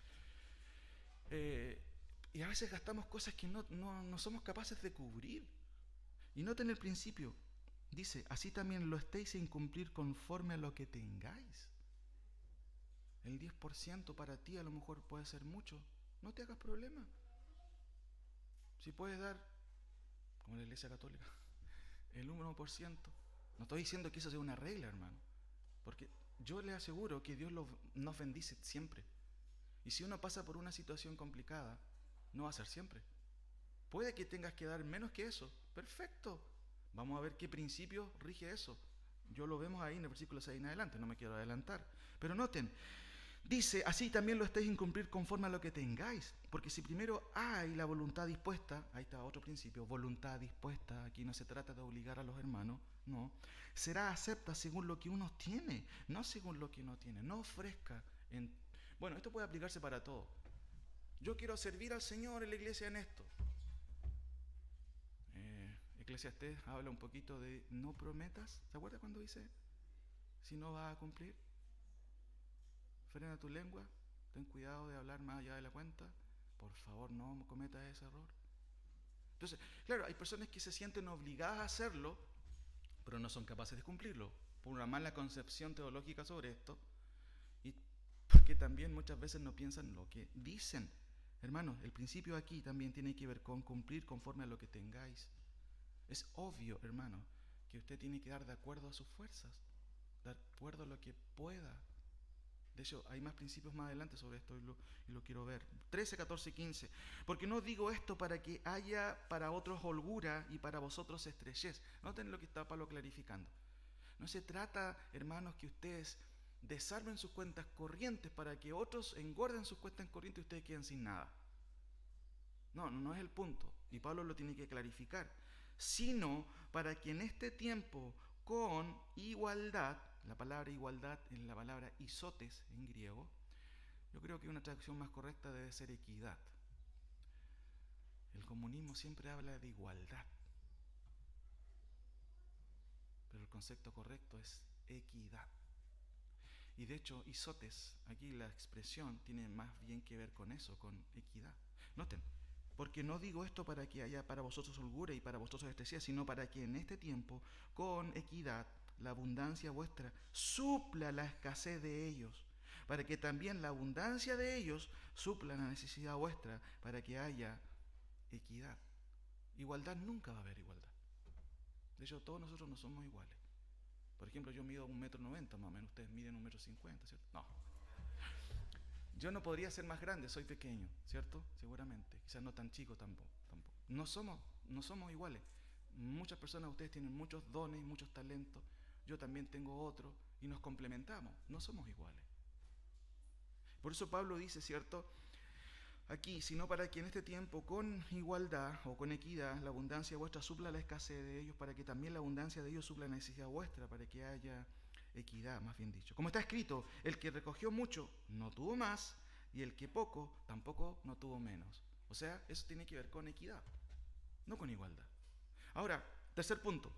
Y a veces gastamos cosas que no somos capaces de cubrir. Y noten el principio. Dice: así también lo estéis en cumplir conforme a lo que tengáis. El 10% para ti a lo mejor puede ser mucho. No te hagas problema. Si puedes dar, como la iglesia católica, el 1%. No estoy diciendo que eso sea una regla, hermano. Porque yo le aseguro que Dios nos bendice siempre. Y si uno pasa por una situación complicada, no va a ser siempre. Puede que tengas que dar menos que eso. Perfecto. Vamos a ver qué principio rige eso. Yo lo vemos ahí en el versículo 6 en adelante, no me quiero adelantar. Pero noten, dice: así también lo estéis en cumplir conforme a lo que tengáis. Porque si primero hay la voluntad dispuesta, ahí está otro principio, voluntad dispuesta, aquí no se trata de obligar a los hermanos, no. Será acepta según lo que uno tiene, no según lo que no tiene. No ofrezca Bueno, esto puede aplicarse para todo. Yo quiero servir al Señor en la iglesia en esto. Eclesiastés habla un poquito de no prometas. ¿Se acuerda cuando dice si no vas a cumplir? Frena tu lengua, ten cuidado de hablar más allá de la cuenta. Por favor, no cometas ese error. Entonces, claro, hay personas que se sienten obligadas a hacerlo, pero no son capaces de cumplirlo, por una mala concepción teológica sobre esto, y porque también muchas veces no piensan lo que dicen. Hermanos, el principio aquí también tiene que ver con cumplir conforme a lo que tengáis. Es obvio, hermano, que usted tiene que dar de acuerdo a sus fuerzas, de acuerdo a lo que pueda. De hecho, hay más principios más adelante sobre esto y lo quiero ver. 13, 14 y 15. Porque no digo esto para que haya para otros holgura y para vosotros estrechez. Noten lo que está Pablo clarificando. No se trata, hermanos, que ustedes desarmen sus cuentas corrientes para que otros engorden sus cuentas corrientes y ustedes queden sin nada. No es el punto. Y Pablo lo tiene que clarificar. Sino para que en este tiempo con igualdad, la palabra igualdad es la palabra isotes en griego, yo creo que una traducción más correcta debe ser equidad. El comunismo siempre habla de igualdad, pero el concepto correcto es equidad. Y de hecho, isotes, aquí la expresión tiene más bien que ver con eso, con equidad. Noten, porque no digo esto para que haya para vosotros holgura y para vosotros estrechez, sino para que en este tiempo, con equidad, la abundancia vuestra supla la escasez de ellos, para que también la abundancia de ellos supla la necesidad vuestra, para que haya equidad. Igualdad nunca va a haber igualdad. De hecho, todos nosotros no somos iguales. Por ejemplo, yo mido 1,90 m más o menos, ustedes miden 1,50 m, ¿cierto? No. Yo no podría ser más grande, soy pequeño, ¿cierto? Seguramente. Quizás no tan chico tampoco. No somos iguales. Muchas personas, ustedes tienen muchos dones, muchos talentos. Yo también tengo otros y nos complementamos. No somos iguales. Por eso Pablo dice, ¿cierto? Aquí, sino para que en este tiempo con igualdad o con equidad la abundancia vuestra supla la escasez de ellos, para que también la abundancia de ellos supla la necesidad vuestra, para que haya equidad, más bien dicho. Como está escrito, el que recogió mucho no tuvo más, y el que poco tampoco no tuvo menos. O sea, eso tiene que ver con equidad, no con igualdad. Ahora, tercer punto,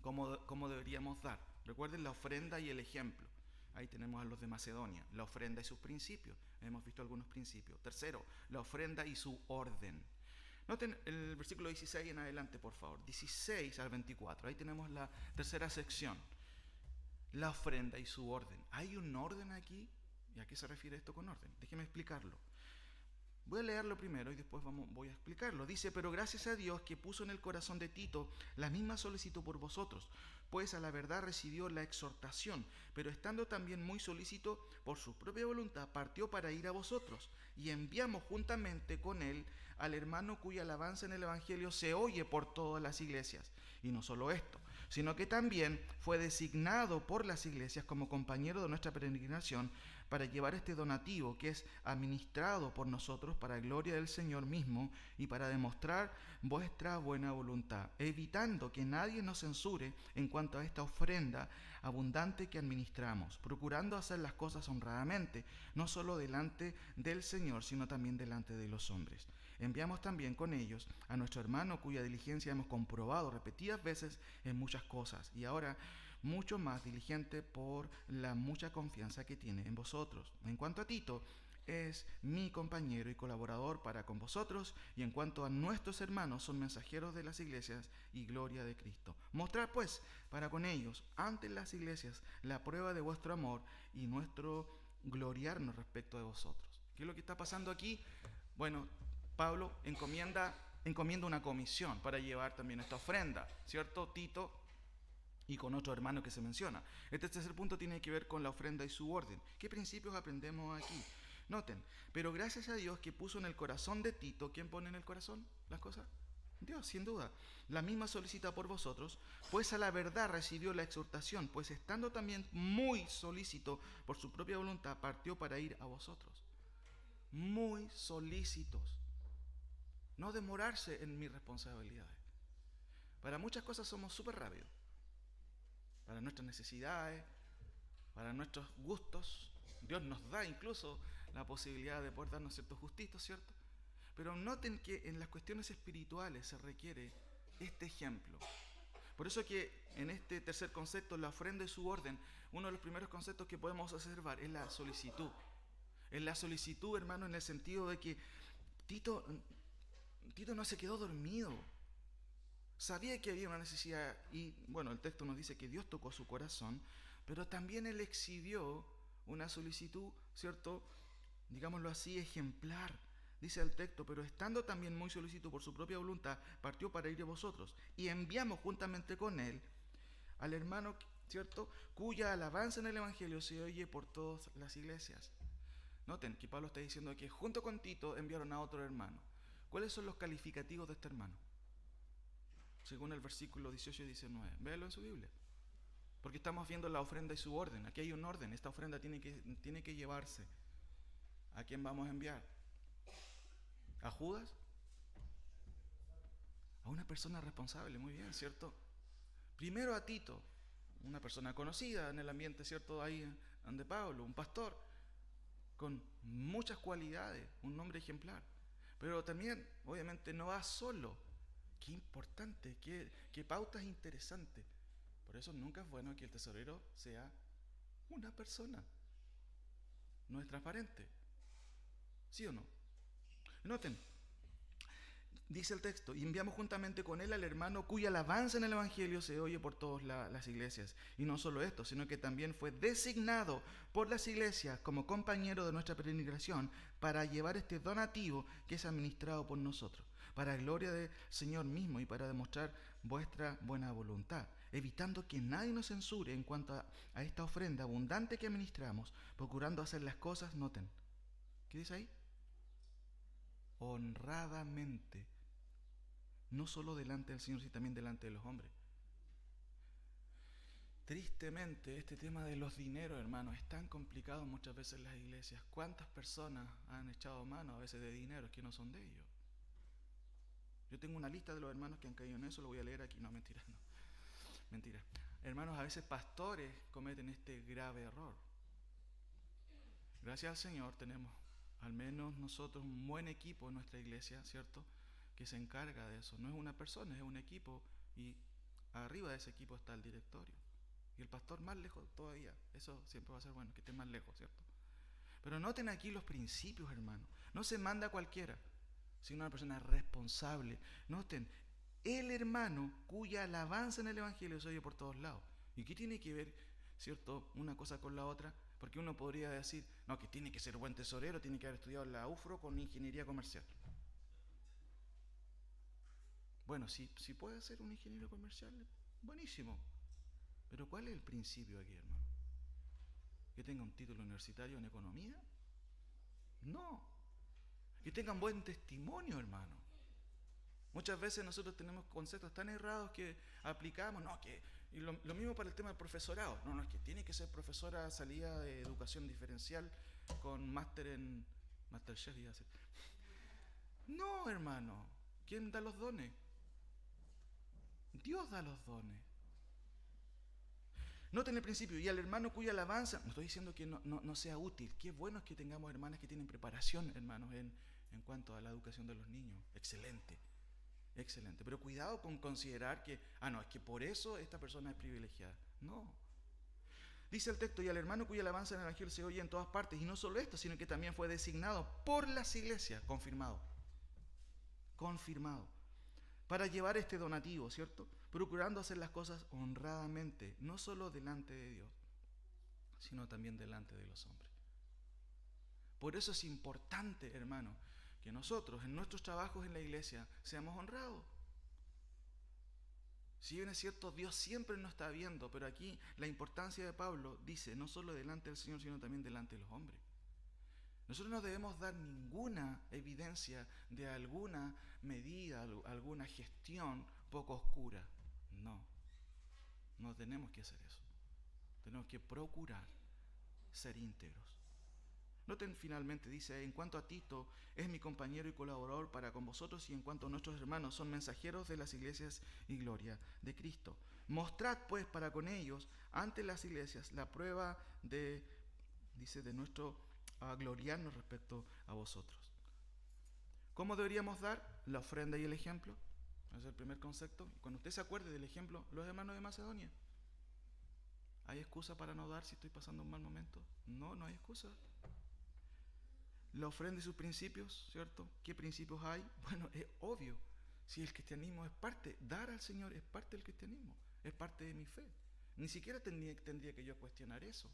¿cómo deberíamos dar? Recuerden la ofrenda y el ejemplo. Ahí tenemos a los de Macedonia, la ofrenda y sus principios. Hemos visto algunos principios. Tercero, la ofrenda y su orden. Noten el versículo 16 en adelante, por favor. 16 al 24. Ahí tenemos la tercera sección. La ofrenda y su orden. ¿Hay un orden aquí? ¿Y a qué se refiere esto con orden? Déjeme explicarlo. Voy a leerlo primero y después voy a explicarlo. Dice, pero gracias a Dios que puso en el corazón de Tito la misma solicitud por vosotros, pues a la verdad recibió la exhortación, pero estando también muy solícito por su propia voluntad, partió para ir a vosotros, y enviamos juntamente con él al hermano cuya alabanza en el Evangelio se oye por todas las iglesias. Y no solo esto, sino que también fue designado por las iglesias como compañero de nuestra peregrinación para llevar este donativo que es administrado por nosotros para gloria del Señor mismo y para demostrar vuestra buena voluntad, evitando que nadie nos censure en cuanto a esta ofrenda abundante que administramos, procurando hacer las cosas honradamente, no solo delante del Señor, sino también delante de los hombres. Enviamos también con ellos a nuestro hermano cuya diligencia hemos comprobado repetidas veces en muchas cosas, y ahora mucho más diligente por la mucha confianza que tiene en vosotros. En cuanto a Tito, es mi compañero y colaborador para con vosotros, y en cuanto a nuestros hermanos, son mensajeros de las iglesias y gloria de Cristo. Mostrad pues para con ellos ante las iglesias la prueba de vuestro amor y nuestro gloriarnos respecto de vosotros. ¿Qué es lo que está pasando aquí? Bueno, Pablo encomienda una comisión para llevar también esta ofrenda, ¿cierto? Tito y con otro hermano que se menciona. Este tercer punto tiene que ver con la ofrenda y su orden. ¿Qué principios aprendemos aquí? Noten, pero gracias a Dios que puso en el corazón de Tito, ¿quién pone en el corazón las cosas? Dios, sin duda. La misma solicita por vosotros, pues a la verdad recibió la exhortación, pues estando también muy solícito por su propia voluntad, partió para ir a vosotros. Muy solícitos. No demorarse en mis responsabilidades. Para muchas cosas somos súper rápidos. Para nuestras necesidades, para nuestros gustos. Dios nos da incluso la posibilidad de poder darnos ciertos gustitos, ¿cierto? Pero noten que en las cuestiones espirituales se requiere este ejemplo. Por eso que en este tercer concepto, la ofrenda y su orden, uno de los primeros conceptos que podemos observar es la solicitud. Es la solicitud, hermano, en el sentido de que Tito no se quedó dormido. Sabía que había una necesidad y, bueno, el texto nos dice que Dios tocó su corazón, pero también él exhibió una solicitud, ¿cierto? Digámoslo así, ejemplar. Dice el texto, pero estando también muy solícito por su propia voluntad, partió para ir a vosotros y enviamos juntamente con él al hermano, ¿cierto?, cuya alabanza en el Evangelio se oye por todas las iglesias. Noten que Pablo está diciendo que junto con Tito enviaron a otro hermano. ¿Cuáles son los calificativos de este hermano? Según el versículo 18 y 19. Véalo en su Biblia. Porque estamos viendo la ofrenda y su orden. Aquí hay un orden. Esta ofrenda tiene que llevarse. ¿A quién vamos a enviar? ¿A Judas? A una persona responsable, muy bien, ¿cierto? Primero a Tito, una persona conocida en el ambiente, ¿cierto? Ahí de Pablo, un pastor, con muchas cualidades, un hombre ejemplar. Pero también, obviamente, no va solo. Qué importante, qué pautas interesantes. Por eso nunca es bueno que el tesorero sea una persona. No es transparente. ¿Sí o no? Noten, dice el texto, y enviamos juntamente con él al hermano cuya alabanza en el Evangelio se oye por todas las iglesias. Y no solo esto, sino que también fue designado por las iglesias como compañero de nuestra peregrinación para llevar este donativo que es administrado por nosotros, para gloria del Señor mismo y para demostrar vuestra buena voluntad, evitando que nadie nos censure en cuanto a esta ofrenda abundante que administramos, procurando hacer las cosas, noten, ¿qué dice ahí? Honradamente, no solo delante del Señor, sino también delante de los hombres. Tristemente, este tema de los dineros, hermanos, es tan complicado muchas veces en las iglesias. ¿Cuántas personas han echado mano a veces de dineros que no son de ellos? Yo tengo una lista de los hermanos que han caído en eso, lo voy a leer aquí. No, mentira, no. Mentira. Hermanos, a veces pastores cometen este grave error. Gracias al Señor tenemos, al menos nosotros, un buen equipo en nuestra iglesia, ¿cierto?, que se encarga de eso. No es una persona, es un equipo, y arriba de ese equipo está el directorio. Y el pastor más lejos todavía. Eso siempre va a ser bueno, que esté más lejos, ¿cierto? Pero noten aquí los principios, hermanos. No se manda a cualquiera, sino a una persona responsable. Noten, el hermano cuya alabanza en el Evangelio se oye por todos lados. ¿Y qué tiene que ver, cierto, una cosa con la otra? Porque uno podría decir, no, que tiene que ser buen tesorero, tiene que haber estudiado la UFRO con ingeniería comercial. Bueno, si puede ser un ingeniero comercial, buenísimo. Pero ¿cuál es el principio aquí, hermano? ¿Que tenga un título universitario en economía? No. Que tengan buen testimonio, hermano. Muchas veces nosotros tenemos conceptos tan errados que aplicamos, y lo mismo para el tema del profesorado. No, es que tiene que ser profesora salida de educación diferencial con máster en Masterchef, iba a decir. No, hermano. ¿Quién da los dones? Dios da los dones. Noten el principio, y al hermano cuya alabanza, no estoy diciendo que no sea útil, qué bueno es que tengamos hermanas que tienen preparación, hermanos, en cuanto a la educación de los niños, excelente, excelente, pero cuidado con considerar que, es que por eso esta persona es privilegiada, no. Dice el texto, y al hermano cuya alabanza en el Evangelio se oye en todas partes, y no solo esto, sino que también fue designado por las iglesias, confirmado, para llevar este donativo, ¿cierto? Procurando hacer las cosas honradamente, no solo delante de Dios, sino también delante de los hombres. Por eso es importante, hermano, que nosotros en nuestros trabajos en la iglesia seamos honrados. Si bien es cierto, Dios siempre nos está viendo, pero aquí la importancia de Pablo dice, no solo delante del Señor, sino también delante de los hombres. Nosotros no debemos dar ninguna evidencia de alguna medida, alguna gestión poco oscura. No tenemos que hacer eso. Tenemos que procurar ser íntegros. Noten finalmente, dice, en cuanto a Tito, es mi compañero y colaborador para con vosotros, y en cuanto a nuestros hermanos, son mensajeros de las iglesias y gloria de Cristo. Mostrad pues para con ellos ante las iglesias la prueba de nuestro gloriarnos respecto a vosotros. ¿Cómo deberíamos dar? La ofrenda y el ejemplo. Ese es el primer concepto. Y cuando usted se acuerde del ejemplo, los hermanos de Macedonia. ¿Hay excusa para no dar si estoy pasando un mal momento? No hay excusa. La ofrenda y sus principios, ¿cierto? ¿Qué principios hay? Bueno, es obvio. Si el cristianismo es parte, dar al Señor es parte del cristianismo, es parte de mi fe. Ni siquiera tendría que yo cuestionar eso.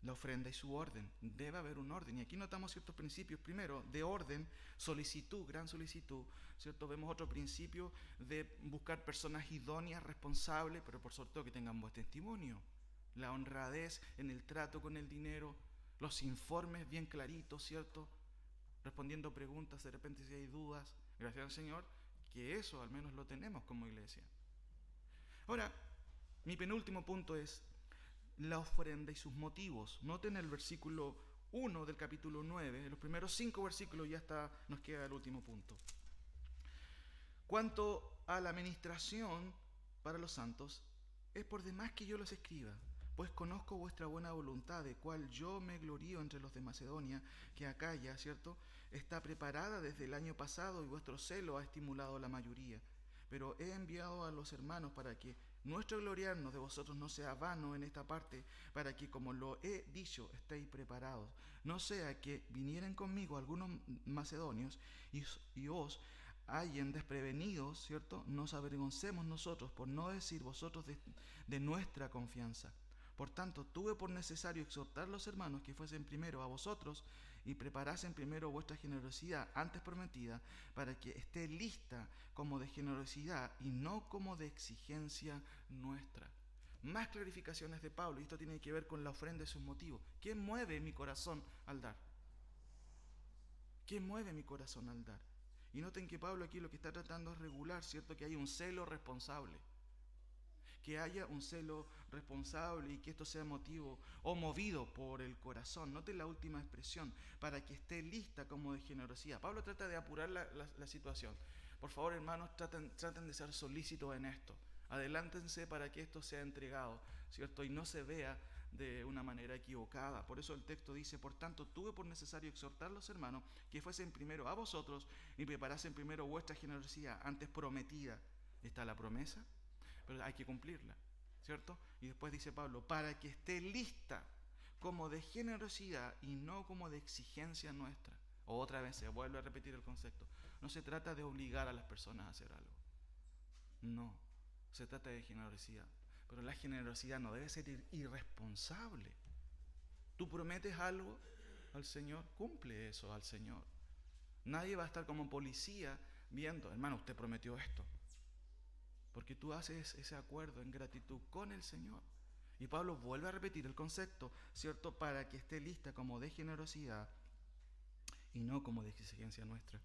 La ofrenda y su orden. Debe haber un orden. Y aquí notamos ciertos principios. Primero, de orden, solicitud, gran solicitud. ¿Cierto? Vemos otro principio de buscar personas idóneas, responsables, pero por sobre todo que tengan buen testimonio. La honradez en el trato con el dinero. Los informes bien claritos, ¿cierto? Respondiendo preguntas, de repente si hay dudas. Gracias al Señor, que eso al menos lo tenemos como iglesia. Ahora, mi penúltimo punto es la ofrenda y sus motivos. Noten el versículo 1 del capítulo 9, en los primeros 5 versículos ya nos queda el último punto. Cuanto a la administración para los santos, es por demás que yo los escriba, pues conozco vuestra buena voluntad, de cual yo me glorío entre los de Macedonia, que Acaya, ¿cierto?, está preparada desde el año pasado, y vuestro celo ha estimulado a la mayoría. Pero he enviado a los hermanos para que nuestro gloriarnos de vosotros no sea vano en esta parte, para que, como lo he dicho, estéis preparados. No sea que vinieren conmigo algunos macedonios y os hallen desprevenidos, ¿cierto? Nos avergoncemos nosotros, por no decir vosotros de nuestra confianza. Por tanto, tuve por necesario exhortar a los hermanos que fuesen primero a vosotros y preparasen primero vuestra generosidad antes prometida, para que esté lista como de generosidad y no como de exigencia nuestra. Más clarificaciones de Pablo, y esto tiene que ver con la ofrenda y sus motivos. ¿Qué mueve mi corazón al dar? ¿Qué mueve mi corazón al dar? Y noten que Pablo aquí lo que está tratando es regular, ¿cierto? Que hay un celo responsable. Que haya un celo responsable y que esto sea motivo o movido por el corazón. Noten la última expresión, para que esté lista como de generosidad. Pablo trata de apurar la situación. Por favor, hermanos, traten de ser solícitos en esto. Adelántense para que esto sea entregado, ¿cierto? Y no se vea de una manera equivocada. Por eso el texto dice: por tanto, tuve por necesario exhortar a los hermanos que fuesen primero a vosotros y preparasen primero vuestra generosidad antes prometida. Está la promesa, pero hay que cumplirla, ¿cierto? Y después dice Pablo, para que esté lista como de generosidad y no como de exigencia nuestra. Otra vez se vuelve a repetir el concepto. No se trata de obligar a las personas a hacer algo. No, se trata de generosidad. Pero la generosidad no debe ser irresponsable. Tú prometes algo al Señor, cumple eso al Señor. Nadie va a estar como policía viendo, hermano, usted prometió esto. Porque tú haces ese acuerdo en gratitud con el Señor. Y Pablo vuelve a repetir el concepto, ¿cierto? Para que esté lista como de generosidad y no como de exigencia nuestra.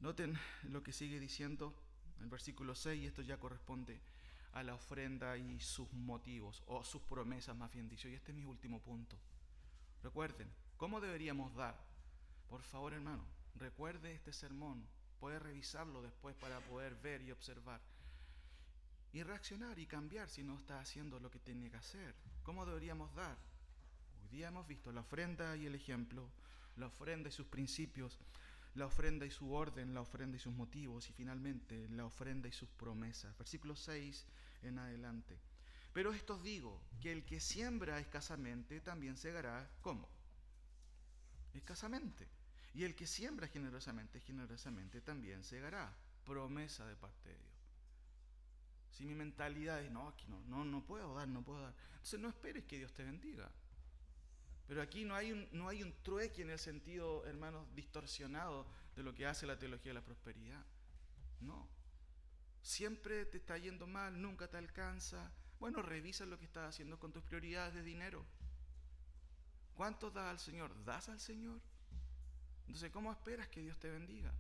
Noten lo que sigue diciendo el versículo 6, y esto ya corresponde a la ofrenda y sus motivos, o sus promesas más bien dicho. Y este es mi último punto. Recuerden, ¿cómo deberíamos dar? Por favor, hermano, recuerde este sermón. Puede revisarlo después para poder ver y observar. Y reaccionar y cambiar si no está haciendo lo que tiene que hacer. ¿Cómo deberíamos dar? Hoy día hemos visto la ofrenda y el ejemplo, la ofrenda y sus principios, la ofrenda y su orden, la ofrenda y sus motivos, y finalmente la ofrenda y sus promesas. Versículo 6 en adelante. Pero esto os digo, que el que siembra escasamente también segará, ¿cómo? Escasamente. Y el que siembra generosamente, generosamente también segará. Promesa de parte de Dios. Si mi mentalidad es, no, aquí no puedo dar, entonces no esperes que Dios te bendiga. Pero aquí no hay un trueque en el sentido, hermanos, distorsionado de lo que hace la teología de la prosperidad. No. Siempre te está yendo mal, nunca te alcanza. Bueno, revisa lo que estás haciendo con tus prioridades de dinero. ¿Cuánto das al Señor? ¿Das al Señor? Entonces, ¿cómo esperas que Dios te bendiga?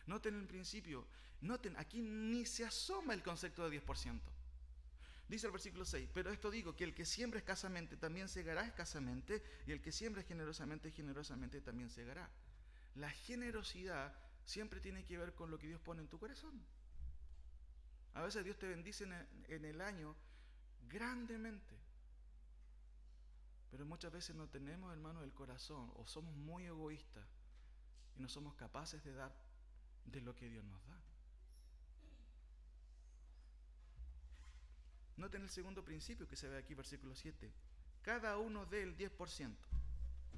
Noten el principio, noten, aquí ni se asoma el concepto de 10%. Dice el versículo 6, pero esto digo, que el que siembra escasamente también segará escasamente, y el que siembra generosamente, generosamente también segará. La generosidad siempre tiene que ver con lo que Dios pone en tu corazón. A veces Dios te bendice en el año grandemente, pero muchas veces no tenemos, hermano, el corazón, o somos muy egoístas y no somos capaces de dar de lo que Dios nos da. Noten el segundo principio que se ve aquí, versículo 7. Cada uno dé el 10%.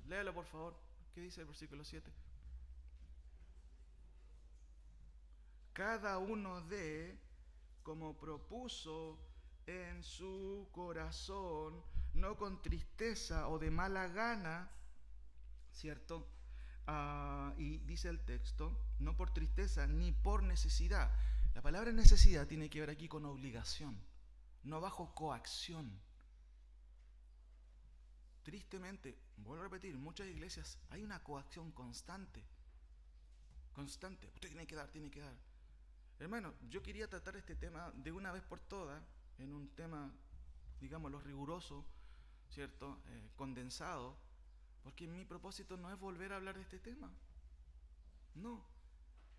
Léalo, por favor. ¿Qué dice el versículo 7? Cada uno dé como propuso en su corazón, no con tristeza o de mala gana, ¿cierto? Y dice el texto, no por tristeza ni por necesidad. La palabra necesidad tiene que ver aquí con obligación, no bajo coacción. Tristemente, vuelvo a repetir, en muchas iglesias hay una coacción constante. Constante. Usted tiene que dar, tiene que dar. Hermano, yo quería tratar este tema de una vez por todas, en un tema, digámoslo, riguroso, ¿cierto? Condensado, porque mi propósito no es volver a hablar de este tema. No.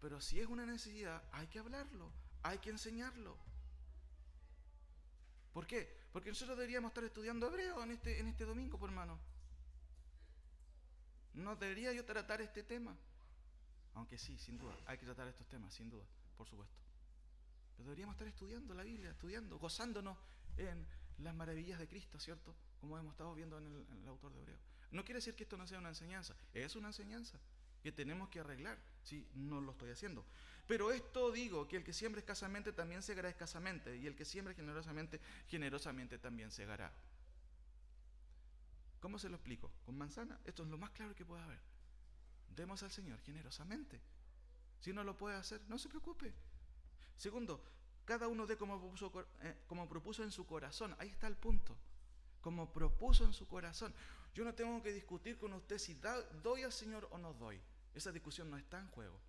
Pero si es una necesidad, hay que hablarlo, hay que enseñarlo. ¿Por qué? Porque nosotros deberíamos estar estudiando hebreo en este domingo, por hermano. No debería yo tratar este tema. Aunque sí, sin duda, hay que tratar estos temas, sin duda, por supuesto. Pero deberíamos estar estudiando la Biblia, estudiando, gozándonos en las maravillas de Cristo, ¿cierto? Como hemos estado viendo en el autor de Hebreo. No quiere decir que esto no sea una enseñanza, es una enseñanza que tenemos que arreglar, si no lo estoy haciendo. Pero esto digo, que el que siembra escasamente también segará escasamente, y el que siembra generosamente, generosamente también segará. ¿Cómo se lo explico? ¿Con manzana? Esto es lo más claro que puede haber. Demos al Señor generosamente. Si no lo puede hacer, no se preocupe. Segundo, cada uno dé como propuso en su corazón. Ahí está el punto. Como propuso en su corazón. Yo no tengo que discutir con usted si doy al Señor o no doy. Esa discusión no está en juego.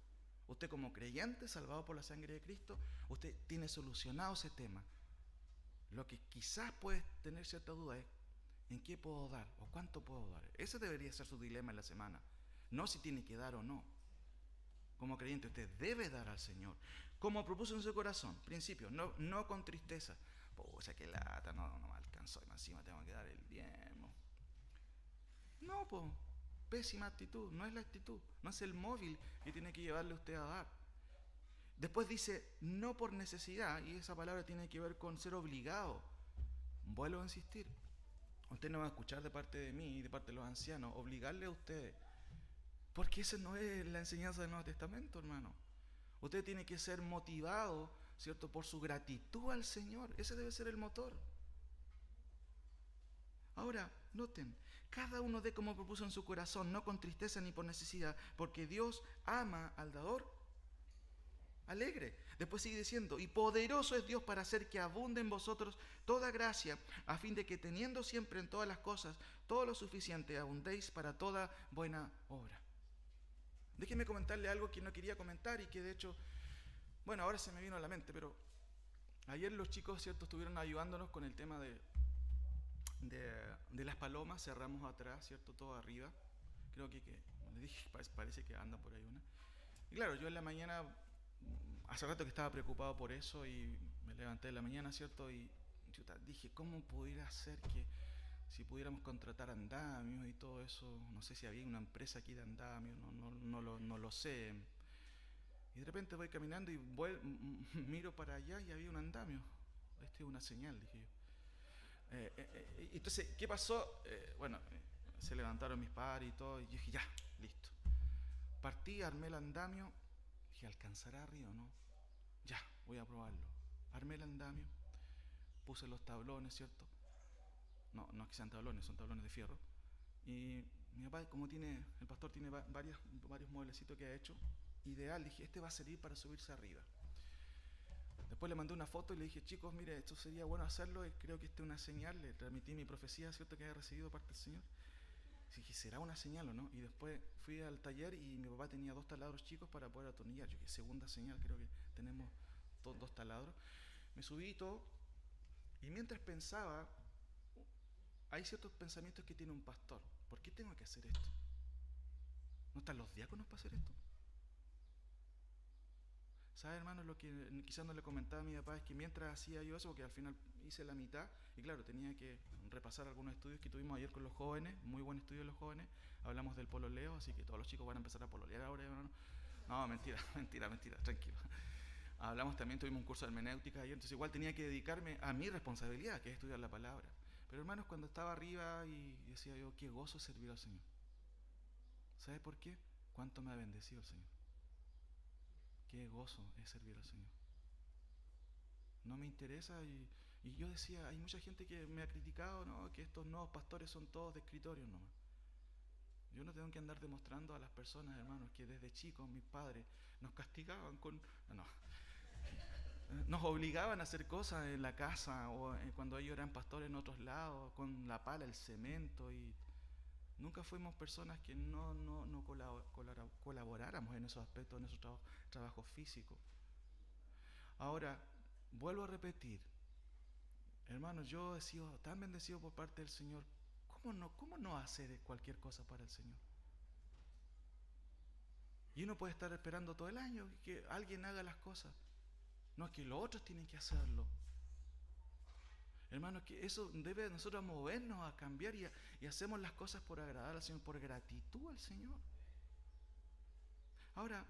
Usted como creyente, salvado por la sangre de Cristo, usted tiene solucionado ese tema. Lo que quizás puede tener cierta duda es ¿en qué puedo dar? ¿O cuánto puedo dar? Ese debería ser su dilema en la semana. No si tiene que dar o no. Como creyente usted debe dar al Señor. Como propuso en su corazón. Principio, no con tristeza. Pucha, qué lata, no me alcanzó. Encima tengo que dar el diezmo. No, pues, pésima actitud. No es la actitud. No es el móvil que tiene que llevarle usted a dar. Después dice, no por necesidad. Y esa palabra tiene que ver con ser obligado. Vuelvo a insistir. Usted no va a escuchar de parte de mí y de parte de los ancianos obligarle a ustedes. Porque esa no es la enseñanza del Nuevo Testamento, hermano. Usted tiene que ser motivado, ¿cierto?, por su gratitud al Señor. Ese debe ser el motor. Ahora, noten, cada uno dé como propuso en su corazón, no con tristeza ni por necesidad, porque Dios ama al dador alegre. Después sigue diciendo, y poderoso es Dios para hacer que abunde en vosotros toda gracia, a fin de que teniendo siempre en todas las cosas todo lo suficiente, abundéis para toda buena obra. Déjeme comentarle algo que no quería comentar y que de hecho, bueno, ahora se me vino a la mente, pero ayer los chicos, ¿cierto?, estuvieron ayudándonos con el tema de las palomas. Cerramos atrás, ¿cierto?, todo arriba. Creo que les dije, parece que anda por ahí una. Y claro, yo en la mañana, hace rato que estaba preocupado por eso y me levanté en la mañana, ¿cierto? Y dije, ¿cómo pudiera ser que si pudiéramos contratar andamios y todo eso? No sé si había una empresa aquí de andamios, no lo sé. Y de repente voy caminando y miro para allá y había un andamio. Esta es una señal, dije yo. Entonces, ¿qué pasó? Se levantaron mis padres y todo, y yo dije, ya, listo. Partí, armé el andamio, dije, ¿alcanzará arriba o no? Ya, voy a probarlo. Armé el andamio, puse los tablones, ¿cierto? No es que sean tablones, son tablones de fierro. Y mi papá, como el pastor tiene varios mueblecitos que ha hecho, ideal, dije, este va a servir para subirse arriba. Después le mandé una foto y le dije, chicos, mire, esto sería bueno hacerlo, y creo que esta es una señal. Le transmití mi profecía, ¿cierto?, que había recibido parte del Señor. Y dije, ¿será una señal o no? Y después fui al taller y mi papá tenía 2 taladros chicos para poder atornillar. Yo dije, segunda señal, creo que tenemos 2 taladros. Me subí y todo, y mientras pensaba, hay ciertos pensamientos que tiene un pastor. ¿Por qué tengo que hacer esto? ¿No están los diáconos para hacer esto? ¿Sabes, hermano? Lo que quizás no le comentaba a mi papá es que mientras hacía yo eso, porque al final hice la mitad, y claro, tenía que repasar algunos estudios que tuvimos ayer con los jóvenes, muy buen estudio de los jóvenes, hablamos del pololeo, así que todos los chicos van a empezar a pololear ahora, hermano. No, mentira, tranquilo. Hablamos también, tuvimos un curso de hermenéutica ayer, entonces igual tenía que dedicarme a mi responsabilidad, que es estudiar la palabra. Pero hermanos, cuando estaba arriba y decía yo, qué gozo servir al Señor. ¿Sabe por qué? ¿Cuánto me ha bendecido el Señor? Qué gozo es servir al Señor. No me interesa y yo decía, hay mucha gente que me ha criticado, ¿no?, que estos nuevos pastores son todos de escritorio nomás. Yo no tengo que andar demostrando a las personas, hermanos, que desde chicos mis padres nos castigaban nos obligaban a hacer cosas en la casa o cuando ellos eran pastores en otros lados, con la pala, el cemento, y nunca fuimos personas que no colaboráramos en esos aspectos, en esos trabajos físicos. Ahora, vuelvo a repetir, hermanos, yo he sido tan bendecido por parte del Señor. ¿Cómo no hacer cualquier cosa para el Señor? Y uno puede estar esperando todo el año que alguien haga las cosas. No, es que los otros tienen que hacerlo. Hermanos, que eso debe de nosotros movernos a cambiar y hacemos las cosas por agradar al Señor, por gratitud al Señor. Ahora,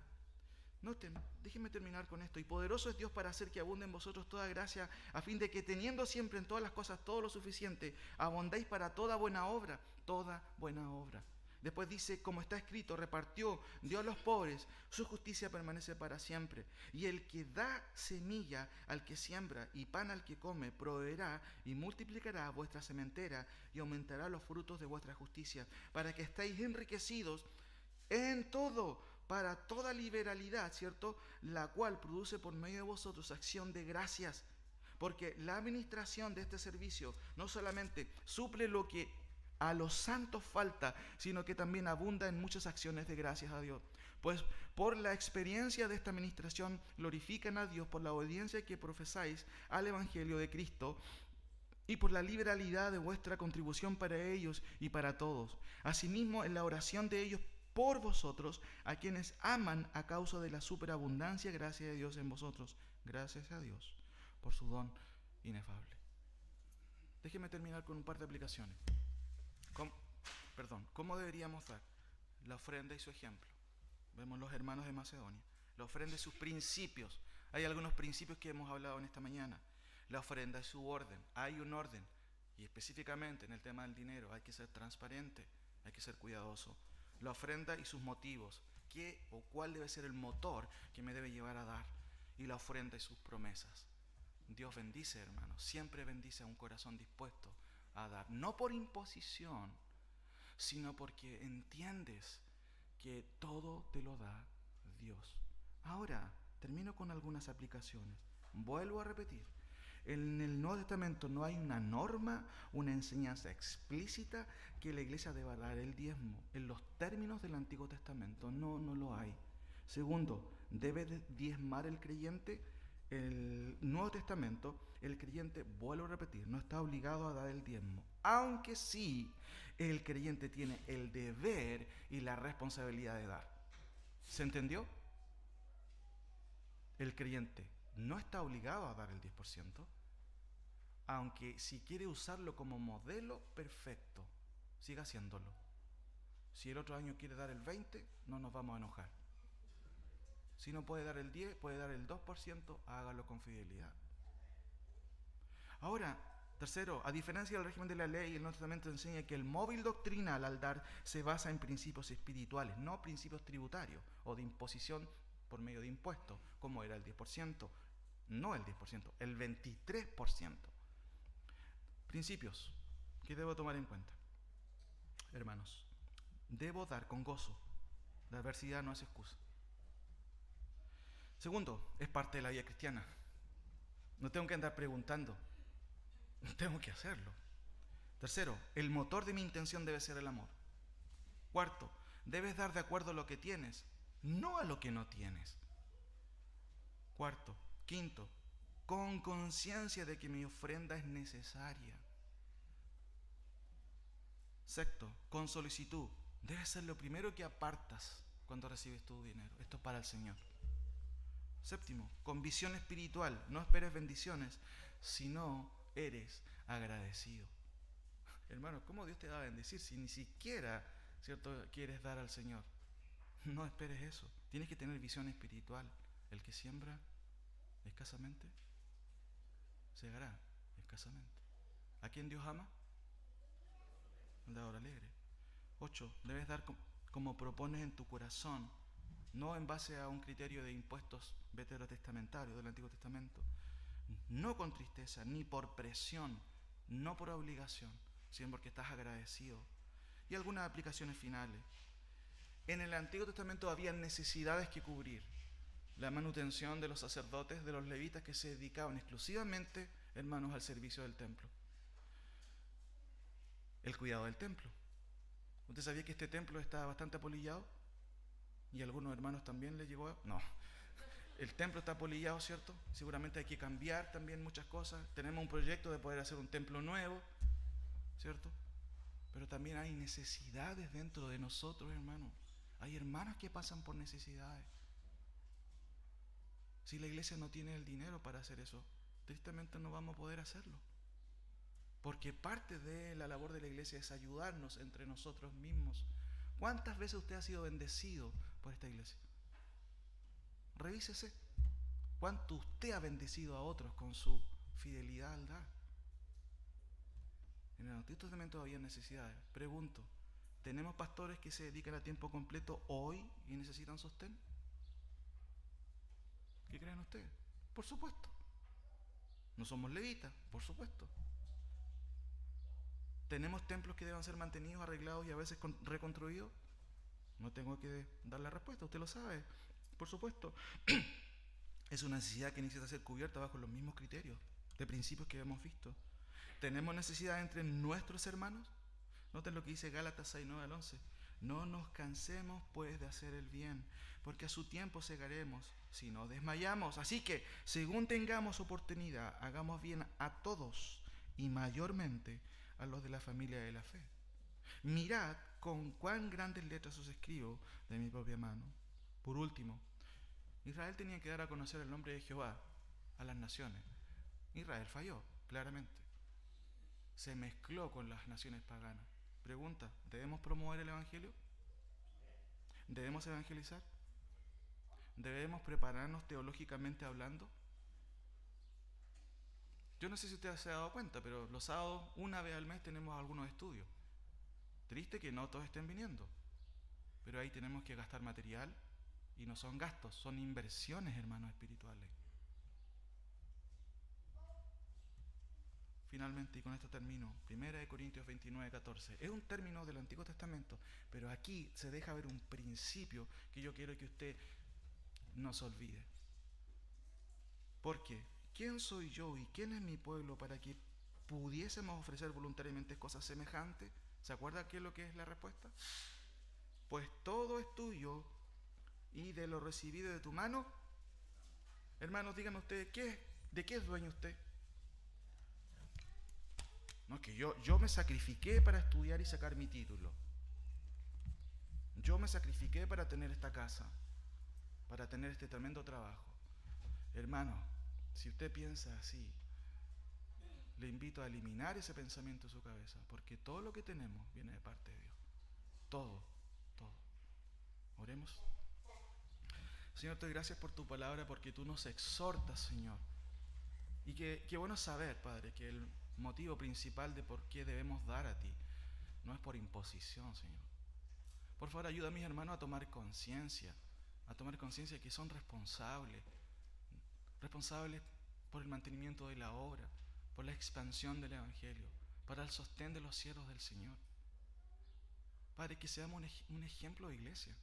noten, déjenme terminar con esto. Y poderoso es Dios para hacer que abunde en vosotros toda gracia, a fin de que teniendo siempre en todas las cosas todo lo suficiente, abundéis para toda buena obra. Después dice, como está escrito, repartió, dio a los pobres, su justicia permanece para siempre. Y el que da semilla al que siembra y pan al que come, proveerá y multiplicará vuestra sementera y aumentará los frutos de vuestra justicia, para que estéis enriquecidos en todo, para toda liberalidad, ¿cierto? La cual produce por medio de vosotros acción de gracias. Porque la administración de este servicio no solamente suple lo que a los santos falta, sino que también abunda en muchas acciones de gracias a Dios. Pues por la experiencia de esta administración glorifican a Dios por la obediencia que profesáis al Evangelio de Cristo y por la liberalidad de vuestra contribución para ellos y para todos. Asimismo, en la oración de ellos por vosotros, a quienes aman a causa de la superabundancia gracia de Dios en vosotros. Gracias a Dios por su don inefable. Déjeme terminar con un par de aplicaciones. ¿Cómo deberíamos dar? La ofrenda y su ejemplo. Vemos los hermanos de Macedonia. La ofrenda y sus principios. Hay algunos principios que hemos hablado en esta mañana. La ofrenda y su orden. Hay un orden. Y específicamente en el tema del dinero hay que ser transparente, hay que ser cuidadoso. La ofrenda y sus motivos. ¿Qué o cuál debe ser el motor que me debe llevar a dar? Y la ofrenda y sus promesas. Dios bendice, hermanos. Siempre bendice a un corazón dispuesto a dar. No por imposición, sino porque entiendes que todo te lo da Dios. Ahora, termino con algunas aplicaciones. Vuelvo a repetir. En el Nuevo Testamento no hay una norma, una enseñanza explícita que la iglesia deba dar el diezmo. En los términos del Antiguo Testamento no lo hay. Segundo, ¿debe diezmar el creyente? El Nuevo Testamento, el creyente, vuelvo a repetir, no está obligado a dar el diezmo, aunque sí el creyente tiene el deber y la responsabilidad de dar. ¿Se entendió? El creyente no está obligado a dar el 10%, aunque si quiere usarlo como modelo, perfecto, siga haciéndolo. Si el otro año quiere dar el 20%, no nos vamos a enojar. Si no puede dar el 10%, puede dar el 2%, hágalo con fidelidad. Ahora, tercero, a diferencia del régimen de la ley, el Nuevo Testamento enseña que el móvil doctrinal al dar se basa en principios espirituales, no principios tributarios o de imposición por medio de impuestos, como era el 10%, no el 10%, el 23%. Principios que debo tomar en cuenta. Hermanos, debo dar con gozo. La adversidad no es excusa. Segundo, es parte de la vida cristiana. No tengo que andar preguntando. Tengo que hacerlo. Tercero, el motor de mi intención debe ser el amor. Cuarto, debes dar de acuerdo a lo que tienes, no a lo que no tienes. Quinto, con conciencia de que mi ofrenda es necesaria. Sexto, con solicitud. Debe ser lo primero que apartas cuando recibes tu dinero. Esto es para el Señor. Séptimo, con visión espiritual. No esperes bendiciones, sino eres agradecido. Hermano, ¿cómo Dios te va a bendecir si ni siquiera, ¿cierto?, quieres dar al Señor? No esperes eso. Tienes que tener visión espiritual. El que siembra escasamente, segará escasamente. ¿A quién Dios ama? Al dador alegre. 8. Debes dar como propones en tu corazón, no en base a un criterio de impuestos veterotestamentarios del Antiguo Testamento. No con tristeza, ni por presión, no por obligación, sino porque estás agradecido. Y algunas aplicaciones finales. En el Antiguo Testamento había necesidades que cubrir. La manutención de los sacerdotes, de los levitas que se dedicaban exclusivamente, hermanos, al servicio del templo. El cuidado del templo. ¿Usted sabía que este templo está bastante apolillado? ¿Y a algunos hermanos también les llegó? No. El templo está apolillado, ¿cierto? Seguramente hay que cambiar también muchas cosas. Tenemos un proyecto de poder hacer un templo nuevo, ¿cierto? Pero también hay necesidades dentro de nosotros, hermanos. Hay hermanas que pasan por necesidades. Si la iglesia no tiene el dinero para hacer eso, tristemente no vamos a poder hacerlo. Porque parte de la labor de la iglesia es ayudarnos entre nosotros mismos. ¿Cuántas veces usted ha sido bendecido por esta iglesia? Revísese. ¿Cuánto usted ha bendecido a otros con su fidelidad al dar? En el Antiguo Testamento había necesidades. Pregunto, ¿Tenemos pastores que se dedican a tiempo completo hoy y necesitan sostén? ¿Qué creen ustedes? Por supuesto. ¿No somos levitas? Por supuesto. ¿Tenemos templos que deban ser mantenidos, arreglados y a veces reconstruidos? No tengo que dar la respuesta, usted lo sabe. Por supuesto. Es una necesidad que necesita ser cubierta bajo los mismos criterios de principios que hemos visto. ¿Tenemos necesidad entre nuestros hermanos? Noten lo que dice Gálatas 6, 9 al 11. No nos cansemos pues de hacer el bien, porque a su tiempo segaremos si no desmayamos. Así que, según tengamos oportunidad, hagamos bien a todos y mayormente a los de la familia de la fe. Mirad con cuán grandes letras os escribo de mi propia mano. Por último, Israel tenía que dar a conocer el nombre de Jehová a las naciones. Israel falló, claramente. Se mezcló con las naciones paganas. Pregunta, ¿debemos promover el evangelio? ¿Debemos evangelizar? ¿Debemos prepararnos teológicamente hablando? Yo no sé si usted se ha dado cuenta, pero los sábados, una vez al mes, tenemos algunos estudios. Triste que no todos estén viniendo, pero ahí tenemos que gastar material y no son gastos, son inversiones, hermanos espirituales. Finalmente, y con esto termino, 1 Corintios 29, 14. Es un término del Antiguo Testamento, pero aquí se deja ver un principio que yo quiero que usted no se olvide. Porque, ¿quién soy yo y quién es mi pueblo para que pudiésemos ofrecer voluntariamente cosas semejantes? ¿Se acuerda qué es lo que es la respuesta? Pues todo es tuyo y de lo recibido de tu mano. Hermanos, díganme ustedes, ¿de qué es dueño usted? No, que yo me sacrifiqué para estudiar y sacar mi título. Yo me sacrifiqué para tener esta casa, para tener este tremendo trabajo. Hermano, si usted piensa así, le invito a eliminar ese pensamiento de su cabeza, porque todo lo que tenemos viene de parte de Dios. Todo, todo. Oremos. Señor, te doy gracias por tu palabra, porque tú nos exhortas, Señor. Y qué bueno saber, Padre, que el motivo principal de por qué debemos dar a ti no es por imposición, Señor. Por favor, ayuda a mis hermanos a tomar conciencia que son responsables por el mantenimiento de la obra, por la expansión del Evangelio, para el sostén de los siervos del Señor. Padre, que seamos un ejemplo de iglesia,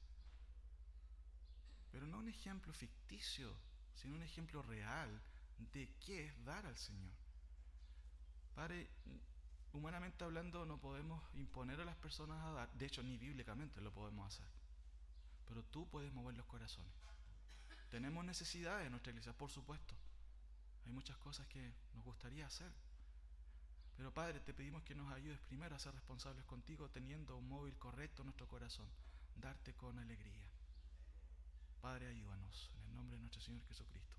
pero no un ejemplo ficticio, sino un ejemplo real de qué es dar al Señor. Padre, humanamente hablando no podemos imponer a las personas a dar, de hecho ni bíblicamente lo podemos hacer, pero tú puedes mover los corazones. Tenemos necesidades en nuestra iglesia, por supuesto. Hay muchas cosas que nos gustaría hacer, pero Padre, te pedimos que nos ayudes primero a ser responsables contigo, teniendo un móvil correcto en nuestro corazón, darte con alegría. Padre, ayúdanos, en el nombre de nuestro Señor Jesucristo.